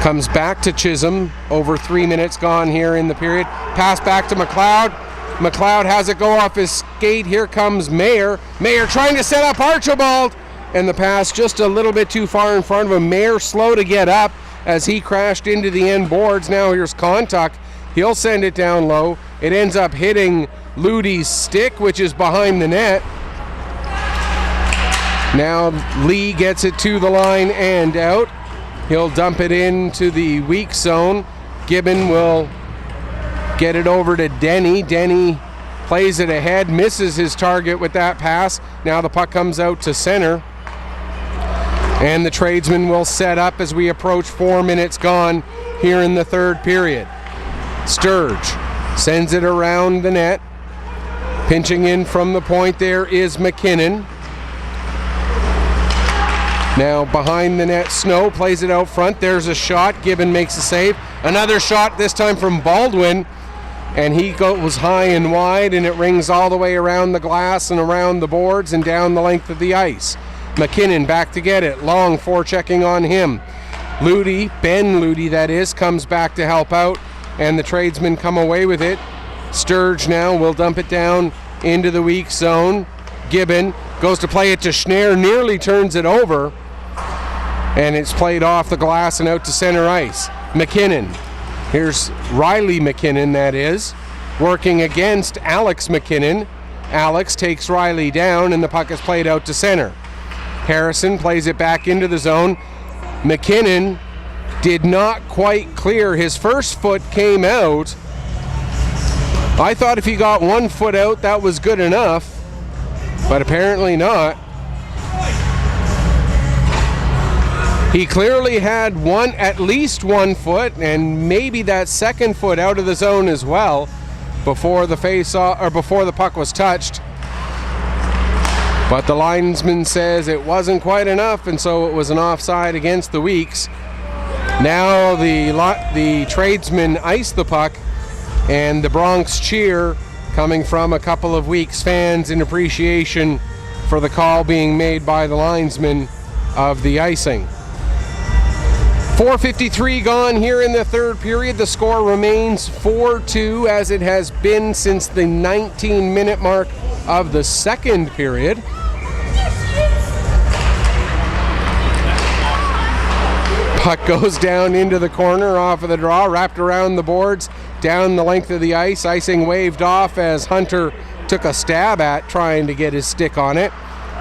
Comes back to Chisholm. Over 3 minutes gone here in the period. Pass back to McLeod. McLeod has it go off his skate. Here comes Mayer. Mayer trying to set up Archibald. And the pass just a little bit too far in front of him. Mayer slow to get up as he crashed into the end boards. Now here's Contuck. He'll send it down low. It ends up hitting Ludy's stick, which is behind the net. Now Lee gets it to the line and out. He'll dump it into the weak zone. Gibbon will get it over to Denny. Denny plays it ahead, misses his target with that pass. Now the puck comes out to center. And the Tradesmen will set up as we approach 4 minutes gone here in the third period. Sturge sends it around the net. Pinching in from the point there is McKinnon. Now behind the net, Snow plays it out front. There's a shot. Gibbon makes a save. Another shot, this time from Baldwin. And he goes high and wide, and it rings all the way around the glass and around the boards and down the length of the ice. McKinnon back to get it. Long forechecking on him. Ludi, Ben Ludi that is, comes back to help out, and the Tradesmen come away with it. Sturge now will dump it down into the weak zone. Gibbon goes to play it to Schneier, nearly turns it over, and it's played off the glass and out to center ice. McKinnon. Here's Riley McKinnon, that is, working against Alex McKinnon. Alex takes Riley down, and the puck is played out to center. Harrison plays it back into the zone. McKinnon did not quite clear. His first foot came out. I thought if he got 1 foot out, that was good enough, but apparently not. He clearly had at least 1 foot, and maybe that second foot out of the zone as well before the before the puck was touched. But the linesman says it wasn't quite enough, and so it was an offside against the Weeks. Now the Tradesmen ice the puck, and the Bronx cheer coming from a couple of Weeks fans in appreciation for the call being made by the linesman of the icing. 4:53 gone here in the third period. The score remains 4-2 as it has been since the 19-minute mark of the second period. Puck goes down into the corner off of the draw, wrapped around the boards, down the length of the ice. Icing waved off as Hunter took a stab at trying to get his stick on it.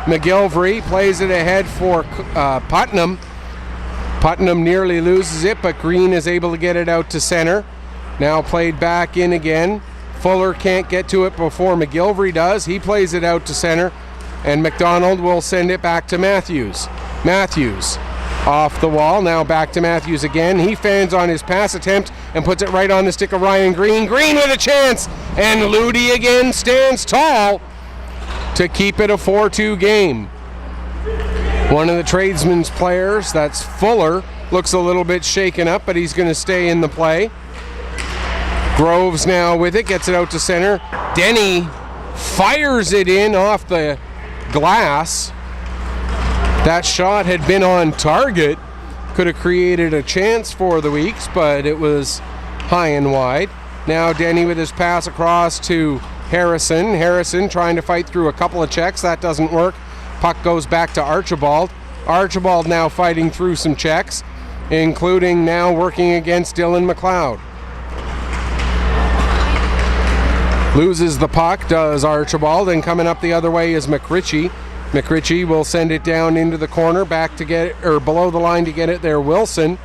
McGilvery plays it ahead for Putnam. Putnam nearly loses it, but Green is able to get it out to center. Now played back in again. Fuller can't get to it before McGilvery does. He plays it out to center, and McDonald will send it back to Matthews. Matthews off the wall, now back to Matthews again. He fans on his pass attempt and puts it right on the stick of Ryan Green. Green with a chance, and Ludi again stands tall to keep it a 4-2 game. One of the Tradesmen's players, that's Fuller, looks a little bit shaken up, but he's going to stay in the play. Groves now with it, gets it out to center. Denny fires it in off the glass. That shot had been on target. Could have created a chance for the Weeks, but it was high and wide. Now Denny with his pass across to Harrison. Harrison trying to fight through a couple of checks. That doesn't work. Puck goes back to Archibald. Archibald now fighting through some checks, including now working against Dylan McLeod. Loses the puck, does Archibald, and coming up the other way is McRitchie. McRitchie will send it down into the corner, back to get it, or below the line to get it there, Wilson.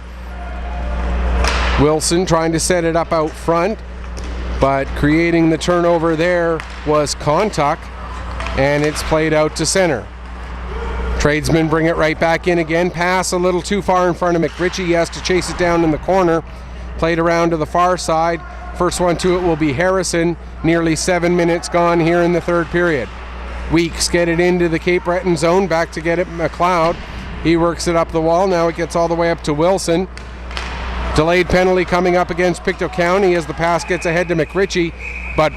Wilson trying to set it up out front, but creating the turnover there was Kontuk, and it's played out to center. Tradesmen bring it right back in again. Pass a little too far in front of McRitchie. He has to chase it down in the corner. Played around to the far side. First one to it will be Harrison. Nearly 7 minutes gone here in the third period. Weeks get it into the Cape Breton zone. Back to get it McLeod. He works it up the wall. Now it gets all the way up to Wilson. Delayed penalty coming up against Pictou County as the pass gets ahead to McRitchie. But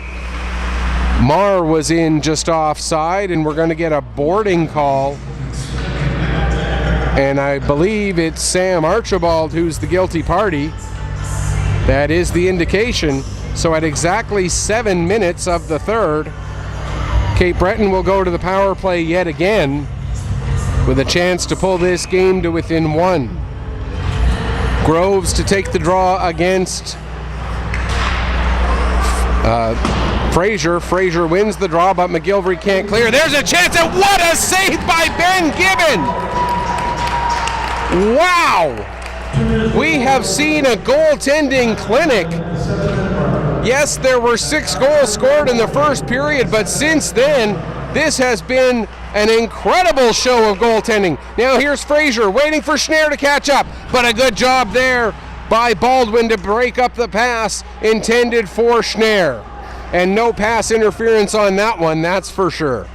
Marr was in just offside, and we're going to get a boarding call. And I believe it's Sam Archibald who's the guilty party. That is the indication. So at exactly 7 minutes of the third, Cape Breton will go to the power play yet again with a chance to pull this game to within one. Groves to take the draw against Fraser. Fraser wins the draw, but McGilvery can't clear. There's a chance, and what a save by Ben Gibbon! Wow! We have seen a goaltending clinic. Yes, there were 6 goals scored in the first period, but since then, this has been an incredible show of goaltending. Now here's Fraser waiting for Schneier to catch up, but a good job there by Baldwin to break up the pass intended for Schneier. And no pass interference on that one, that's for sure.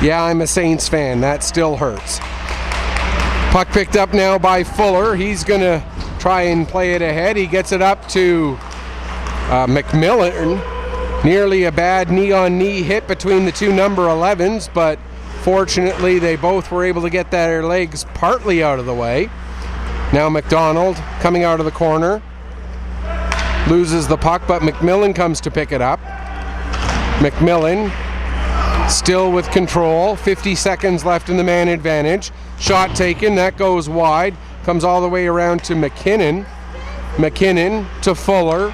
Yeah, I'm a Saints fan. That still hurts. Puck picked up now by Fuller. He's going to try and play it ahead. He gets it up to McMillan. Nearly a bad knee-on-knee hit between the two number 11s, but fortunately they both were able to get their legs partly out of the way. Now McDonald coming out of the corner. Loses the puck, but McMillan comes to pick it up. McMillan still with control. 50 seconds left in the man advantage. Shot taken, that goes wide. Comes all the way around to McKinnon. McKinnon to Fuller.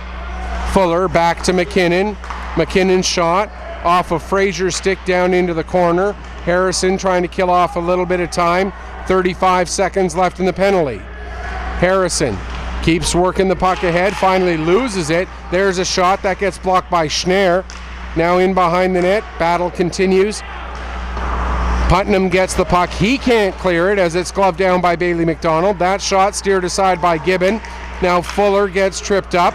Fuller back to McKinnon. McKinnon's shot off of Fraser's stick down into the corner. Harrison trying to kill off a little bit of time. 35 seconds left in the penalty. Harrison keeps working the puck ahead, finally loses it. There's a shot that gets blocked by Schneier. Now in behind the net, battle continues. Putnam gets the puck. He can't clear it as it's gloved down by Bailey McDonald. That shot steered aside by Gibbon. Now Fuller gets tripped up.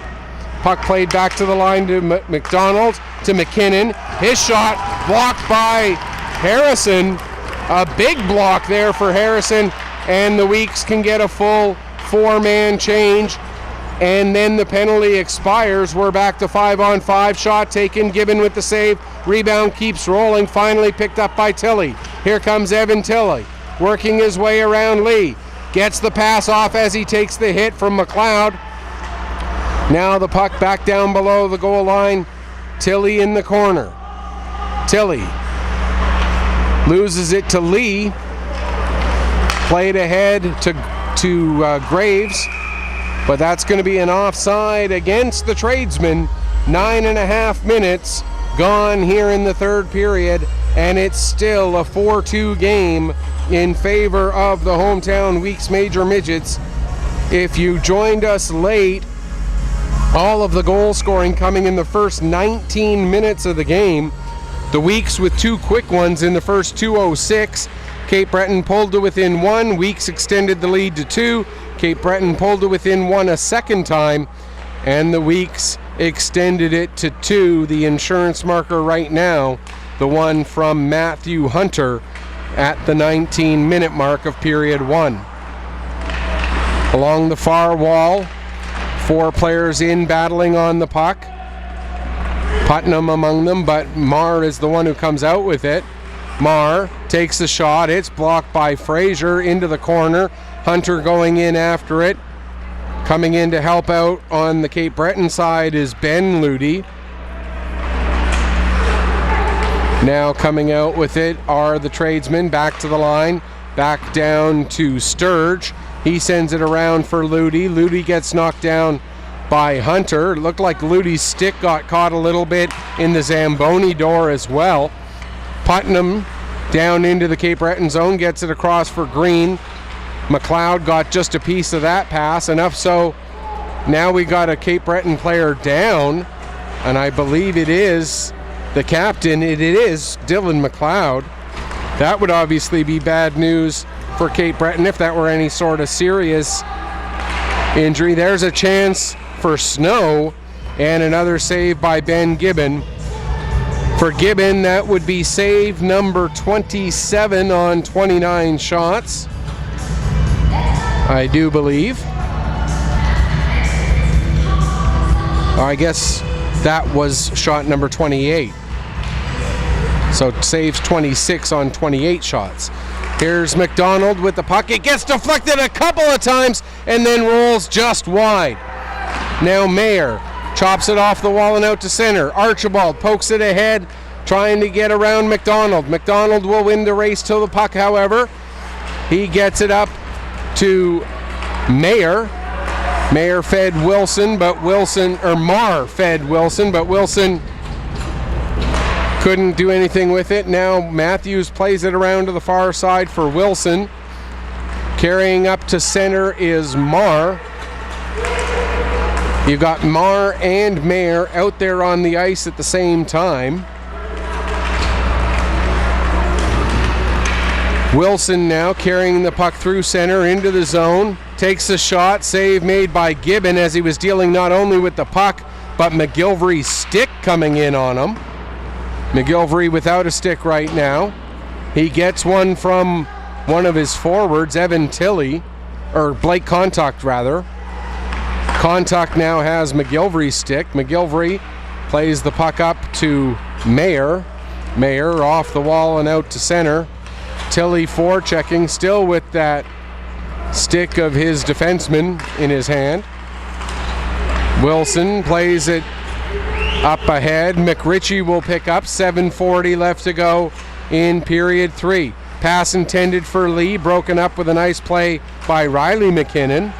Puck played back to the line to McDonald, to McKinnon. His shot blocked by Harrison. A big block there for Harrison, and the Weeks can get a full 4-man change, and then the penalty expires. We're back to 5-on-5. Shot taken, Gibbon with the save. Rebound keeps rolling, finally picked up by Tilley. Here comes Evan Tilley, working his way around Lee. Gets the pass off as he takes the hit from McLeod. Now the puck back down below the goal line. Tilley in the corner. Tilley loses it to Lee. Played ahead to Graves, but that's going to be an offside against the Tradesmen. 9.5 minutes gone here in the third period, and it's still a 4-2 game in favor of the hometown Weeks Major Midgets. If you joined us late, all of the goal scoring coming in the first 19 minutes of the game. The Weeks with 2 quick ones in the first 2:06. Cape Breton pulled to within 1. Weeks extended the lead to 2. Cape Breton pulled to within 1 a second time, and the Weeks extended it to 2. The insurance marker right now, the one from Matthew Hunter at the 19-minute mark of period 1. Along the far wall, 4 players in battling on the puck. Putnam among them, but Marr is the one who comes out with it. Marr takes the shot. It's blocked by Fraser into the corner. Hunter going in after it. Coming in to help out on the Cape Breton side is Ben Ludi. Now coming out with it are the Tradesmen. Back to the line. Back down to Sturge. He sends it around for Ludi. Ludi gets knocked down by Hunter. It looked like Ludi's stick got caught a little bit in the Zamboni door as well. Putnam down into the Cape Breton zone, gets it across for Green. McLeod got just a piece of that pass, enough so now we got a Cape Breton player down, and I believe it is the captain. It is Dylan McLeod. That would obviously be bad news for Cape Breton if that were any sort of serious injury. There's a chance for Snow, and another save by Ben Gibbon. For Gibbon, that would be save number 27 on 29 shots, I do believe. I guess that was shot number 28. So saves 26 on 28 shots. Here's McDonald with the puck. It gets deflected a couple of times and then rolls just wide. Now Mayer chops it off the wall and out to center. Archibald pokes it ahead, trying to get around McDonald. McDonald will win the race to the puck, however. He gets it up to Mayer. Mayer fed Wilson, but Marr fed Wilson, but Wilson couldn't do anything with it. Now Matthews plays it around to the far side for Wilson. Carrying up to center is Marr. You got Marr and Mayer out there on the ice at the same time. Wilson now carrying the puck through center into the zone. Takes a shot, save made by Gibbon as he was dealing not only with the puck, but McGilvery's stick coming in on him. McGilvery without a stick right now. He gets one from one of his forwards, Evan Tilley, or Blake Contact rather. Contact now has McGilvery's stick. McGilvery plays the puck up to Mayer. Mayer off the wall and out to center. Tilley forechecking, still with that stick of his defenseman in his hand. Wilson plays it up ahead. McRitchie will pick up. 7:40 left to go in period 3. Pass intended for Lee, broken up with a nice play by Riley McKinnon.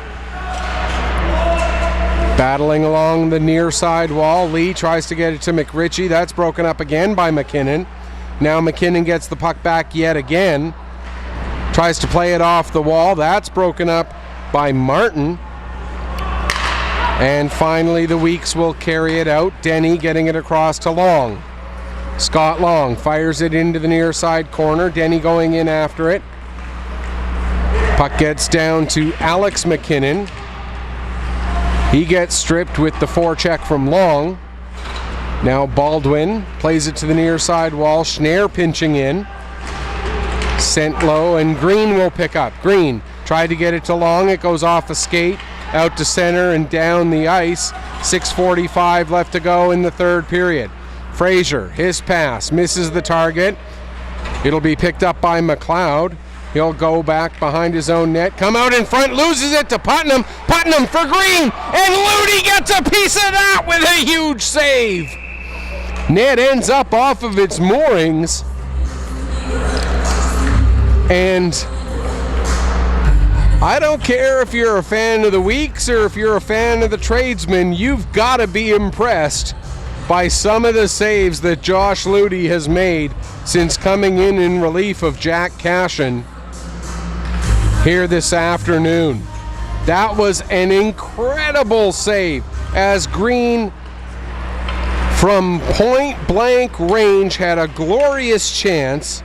Battling along the near side wall. Lee tries to get it to McRitchie. That's broken up again by McKinnon. Now McKinnon gets the puck back yet again. Tries to play it off the wall. That's broken up by Martin. And finally the Weeks will carry it out. Denny getting it across to Long. Scott Long fires it into the near side corner. Denny going in after it. Puck gets down to Alex McKinnon. He gets stripped with the forecheck from Long. Now Baldwin plays it to the near side wall. Schneier pinching in. Sent low, and Green will pick up. Green tried to get it to Long. It goes off a skate, out to center and down the ice. 6:45 left to go in the third period. Fraser, his pass, misses the target. It'll be picked up by McLeod. He'll go back behind his own net. Come out in front, loses it to Putnam. Putnam for Green, and Ludi gets a piece of that with a huge save. Net ends up off of its moorings. And I don't care if you're a fan of the Weeks or if you're a fan of the Tradesmen, you've got to be impressed by some of the saves that Josh Ludi has made since coming in relief of Jack Cashin here this afternoon. That was an incredible save as Green from point blank range had a glorious chance,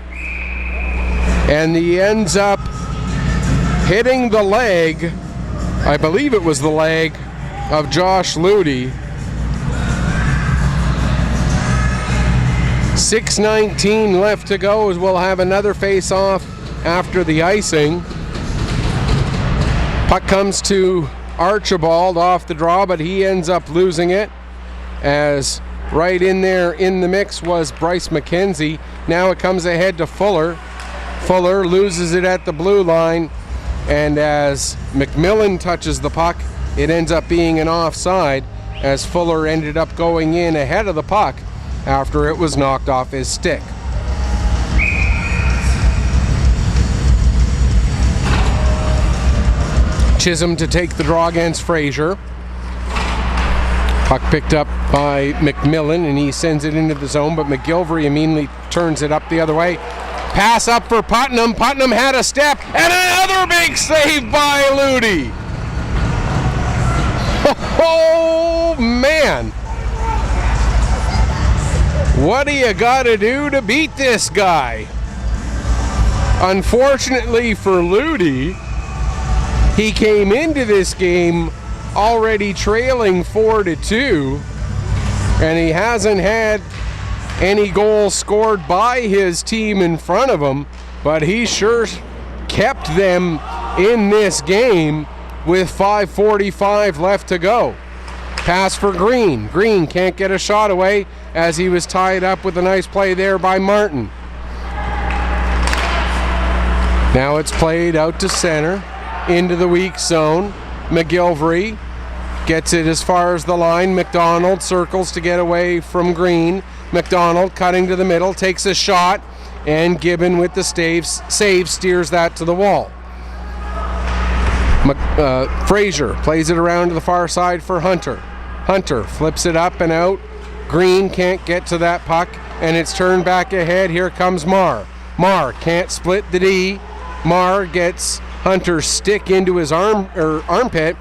and he ends up hitting the leg, I believe it was the leg of Josh Ludi. 6:19 left to go as we'll have another face-off after the icing. Puck comes to Archibald off the draw, but he ends up losing it, as right in there in the mix was Bryce McKenzie. Now it comes ahead to Fuller. Fuller loses it at the blue line, and as McMillan touches the puck, it ends up being an offside, as Fuller ended up going in ahead of the puck after it was knocked off his stick. Chisholm to take the draw against Fraser. Puck picked up by McMillan, and he sends it into the zone, but McGilvery immediately turns it up the other way. Pass up for Putnam. Putnam had a step, and another big save by Ludi. Oh, man. What do you got to do to beat this guy? Unfortunately for Ludi, he came into this game already trailing 4-2, and he hasn't had any goals scored by his team in front of him, but he sure kept them in this game with 5:45 left to go. Pass for Green. Green can't get a shot away as he was tied up with a nice play there by Martin. Now it's played out to center into the weak zone. McGilvery gets it as far as the line. McDonald circles to get away from Green. McDonald cutting to the middle, takes a shot, and Gibbon with the save steers that to the wall. Fraser plays it around to the far side for Hunter. Hunter flips it up and out. Green can't get to that puck, and it's turned back ahead. Here comes Marr. Marr can't split the D. Marr gets Hunter's stick into his armpit,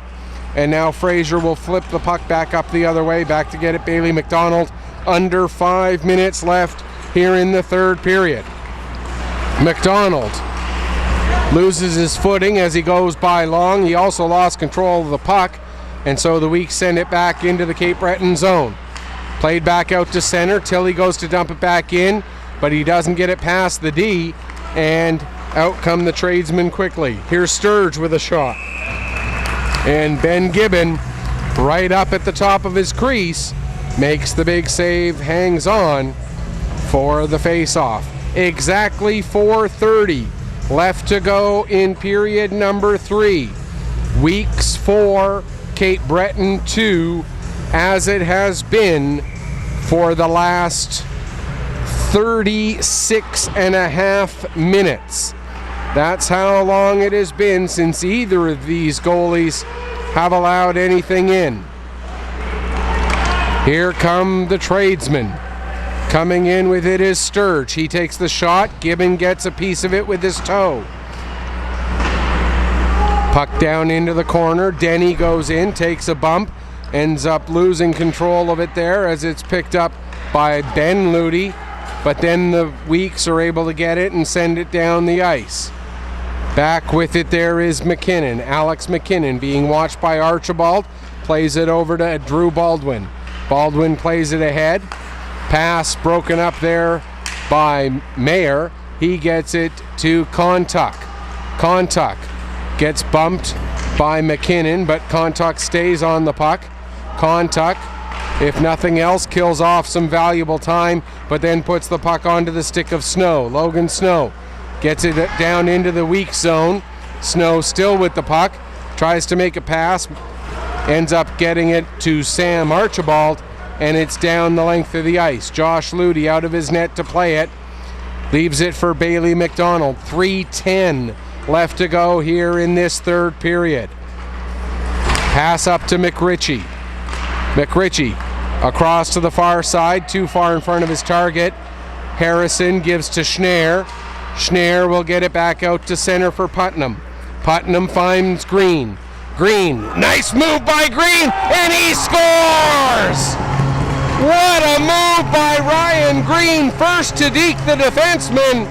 and now Fraser will flip the puck back up the other way, back to get it Bailey McDonald. Under 5 minutes left here in the third period. McDonald loses his footing as he goes by Long. He also lost control of the puck, and so the Weeks send it back into the Cape Breton zone. Played back out to center. Tilly goes to dump it back in, but he doesn't get it past the D, and out come the Tradesmen quickly. Here's Sturge with a shot. And Ben Gibbon, right up at the top of his crease, makes the big save, hangs on for the face-off. Exactly 4:30 left to go in period number 3. Weeks 4, Cape Breton 2, as it has been for the last 36 and a half minutes. That's how long it has been since either of these goalies have allowed anything in. Here come the Tradesmen. Coming in with it is Sturge. He takes the shot. Gibbon gets a piece of it with his toe. Puck down into the corner. Denny goes in, takes a bump, ends up losing control of it there as it's picked up by Ben Ludi, but then the Weeks are able to get it and send it down the ice. Back with it there is McKinnon. Alex McKinnon being watched by Archibald. Plays it over to Drew Baldwin. Baldwin plays it ahead. Pass broken up there by Mayer. He gets it to Kontuk. Kontuk gets bumped by McKinnon, but Kontuk stays on the puck. Kontuk, if nothing else, kills off some valuable time, but then puts the puck onto the stick of Snow. Logan Snow gets it down into the weak zone. Snow still with the puck, tries to make a pass, ends up getting it to Sam Archibald, and it's down the length of the ice. Josh Ludi out of his net to play it. Leaves it for Bailey McDonald. 3:10 left to go here in this third period. Pass up to McRitchie. McRitchie across to the far side, too far in front of his target. Harrison gives to Schneer. Schneer will get it back out to center for Putnam. Putnam finds Green. Green, nice move by Green, and he scores! What a move by Ryan Green, first to deke the defenseman,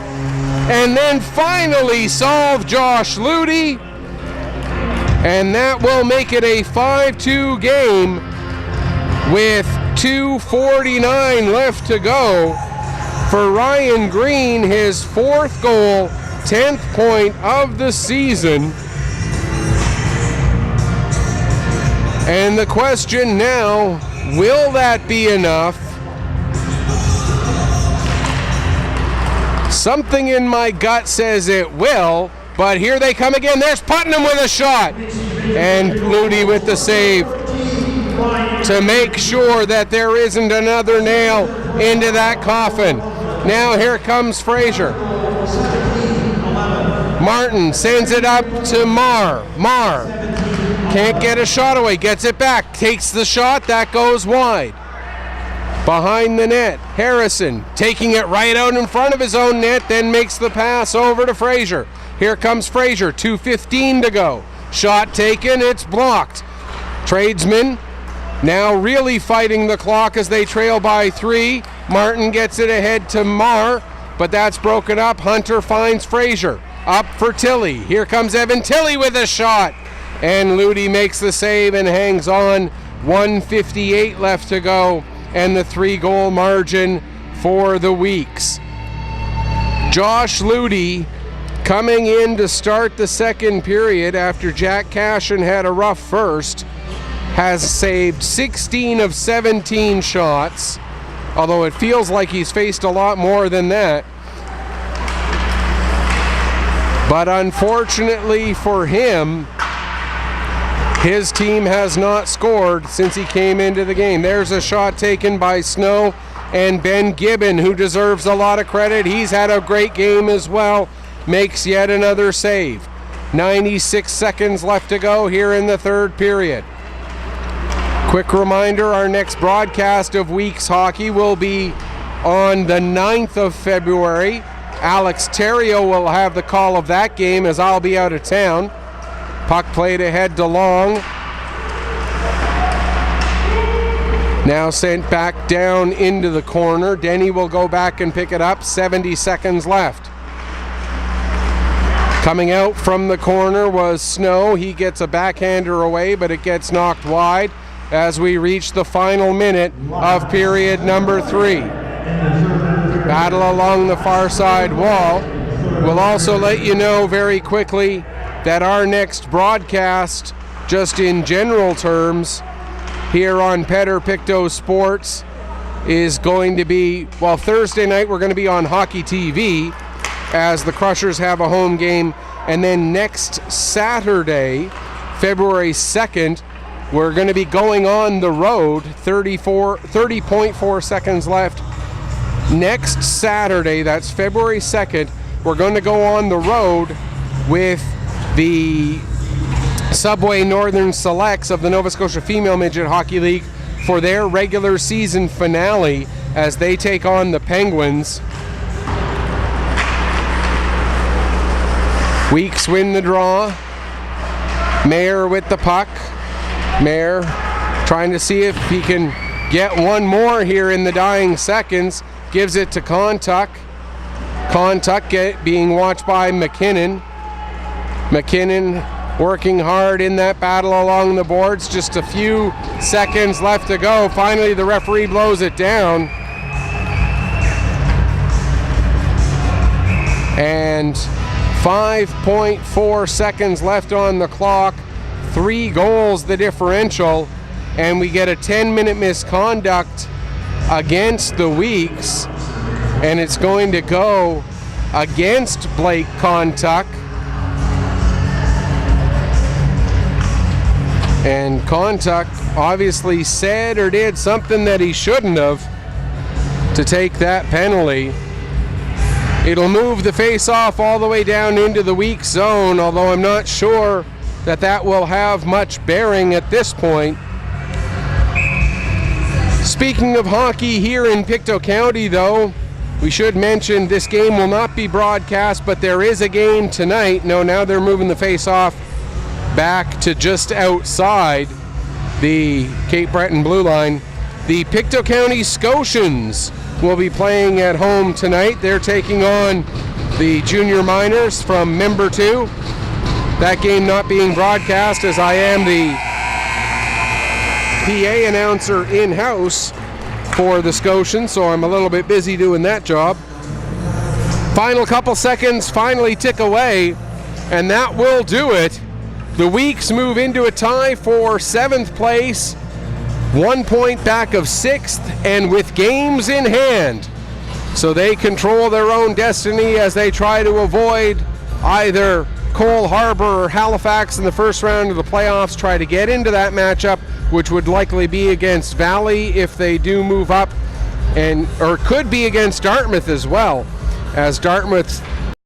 and then finally solve Josh Ludi. And that will make it a 5-2 game with 2:49 left to go. For Ryan Green, his 4th goal, 10th point of the season. And the question now, will that be enough? Something in my gut says it will, but here they come again. There's Putnam with a shot. And Ludi with the save to make sure that there isn't another nail into that coffin. Now here comes Fraser. Martin sends it up to Marr. Marr can't get a shot away, gets it back, takes the shot, that goes wide. Behind the net, Harrison taking it right out in front of his own net, then makes the pass over to Fraser. Here comes Fraser, 2:15 to go. Shot taken, it's blocked. Tradesmen now really fighting the clock as they trail by 3. Martin gets it ahead to Marr, but that's broken up. Hunter finds Fraser. Up for Tilly. Here comes Evan Tilly with a shot. And Ludi makes the save and hangs on. 1:58 left to go, and the 3-goal margin for the Weeks. Josh Ludi coming in to start the second period after Jack Cashin had a rough first, has saved 16 of 17 shots, although it feels like he's faced a lot more than that. But unfortunately for him, his team has not scored since he came into the game. There's a shot taken by Snow, and Ben Gibbon, who deserves a lot of credit. He's had a great game as well, makes yet another save. 96 seconds left to go here in the third period. Quick reminder, our next broadcast of Weeks Hockey will be on the 9th of February Alex Terrio will have the call of that game as I'll be out of town. Puck played ahead to Long. Now sent back down into the corner. Denny will go back and pick it up. 70 seconds left. Coming out from the corner was Snow. He gets a backhander away, but it gets knocked wide as we reach the final minute of period number 3. Battle along the far side wall. We'll also let you know very quickly that our next broadcast, just in general terms, here on Petter Pictou Sports is going to be, well, Thursday night we're going to be on Hockey TV as the Crushers have a home game, and then next Saturday, February 2nd, we're going to be going on the road. 30.4 seconds left. Next Saturday, that's February 2nd, we're going to go on the road with the Subway Northern Selects of the Nova Scotia Female Midget Hockey League for their regular season finale as they take on the Penguins. Weeks win the draw. Mayer with the puck. Mayer trying to see if he can get one more here in the dying seconds. Gives it to Kontuk. Kontuk being watched by McKinnon. McKinnon working hard in that battle along the boards. Just a few seconds left to go. Finally, the referee blows it down. And 5.4 seconds left on the clock. 3 goals the differential. And we get a 10-minute misconduct against the Weeks. And it's going to go against Blake Kontuk. And Kontuk obviously said or did something that he shouldn't have to take that penalty. It'll move the face-off all the way down into the weak zone, although I'm not sure that that will have much bearing at this point. Speaking of hockey here in Pictou County, though, we should mention this game will not be broadcast, but there is a game tonight. No, now they're moving the face-off back to just outside the Cape Breton blue line. The Pictou County Scotians will be playing at home tonight. They're taking on the junior minors from Member 2. That game not being broadcast as I am the PA announcer in-house for the Scotians, so I'm a little bit busy doing that job. Final couple seconds finally tick away, and that will do it. The Weeks move into a tie for 7th place, 1 point back of 6th, and with games in hand. So they control their own destiny as they try to avoid either Cole Harbour or Halifax in the first round of the playoffs, try to get into that matchup, which would likely be against Valley if they do move up, or could be against Dartmouth as well, as Dartmouth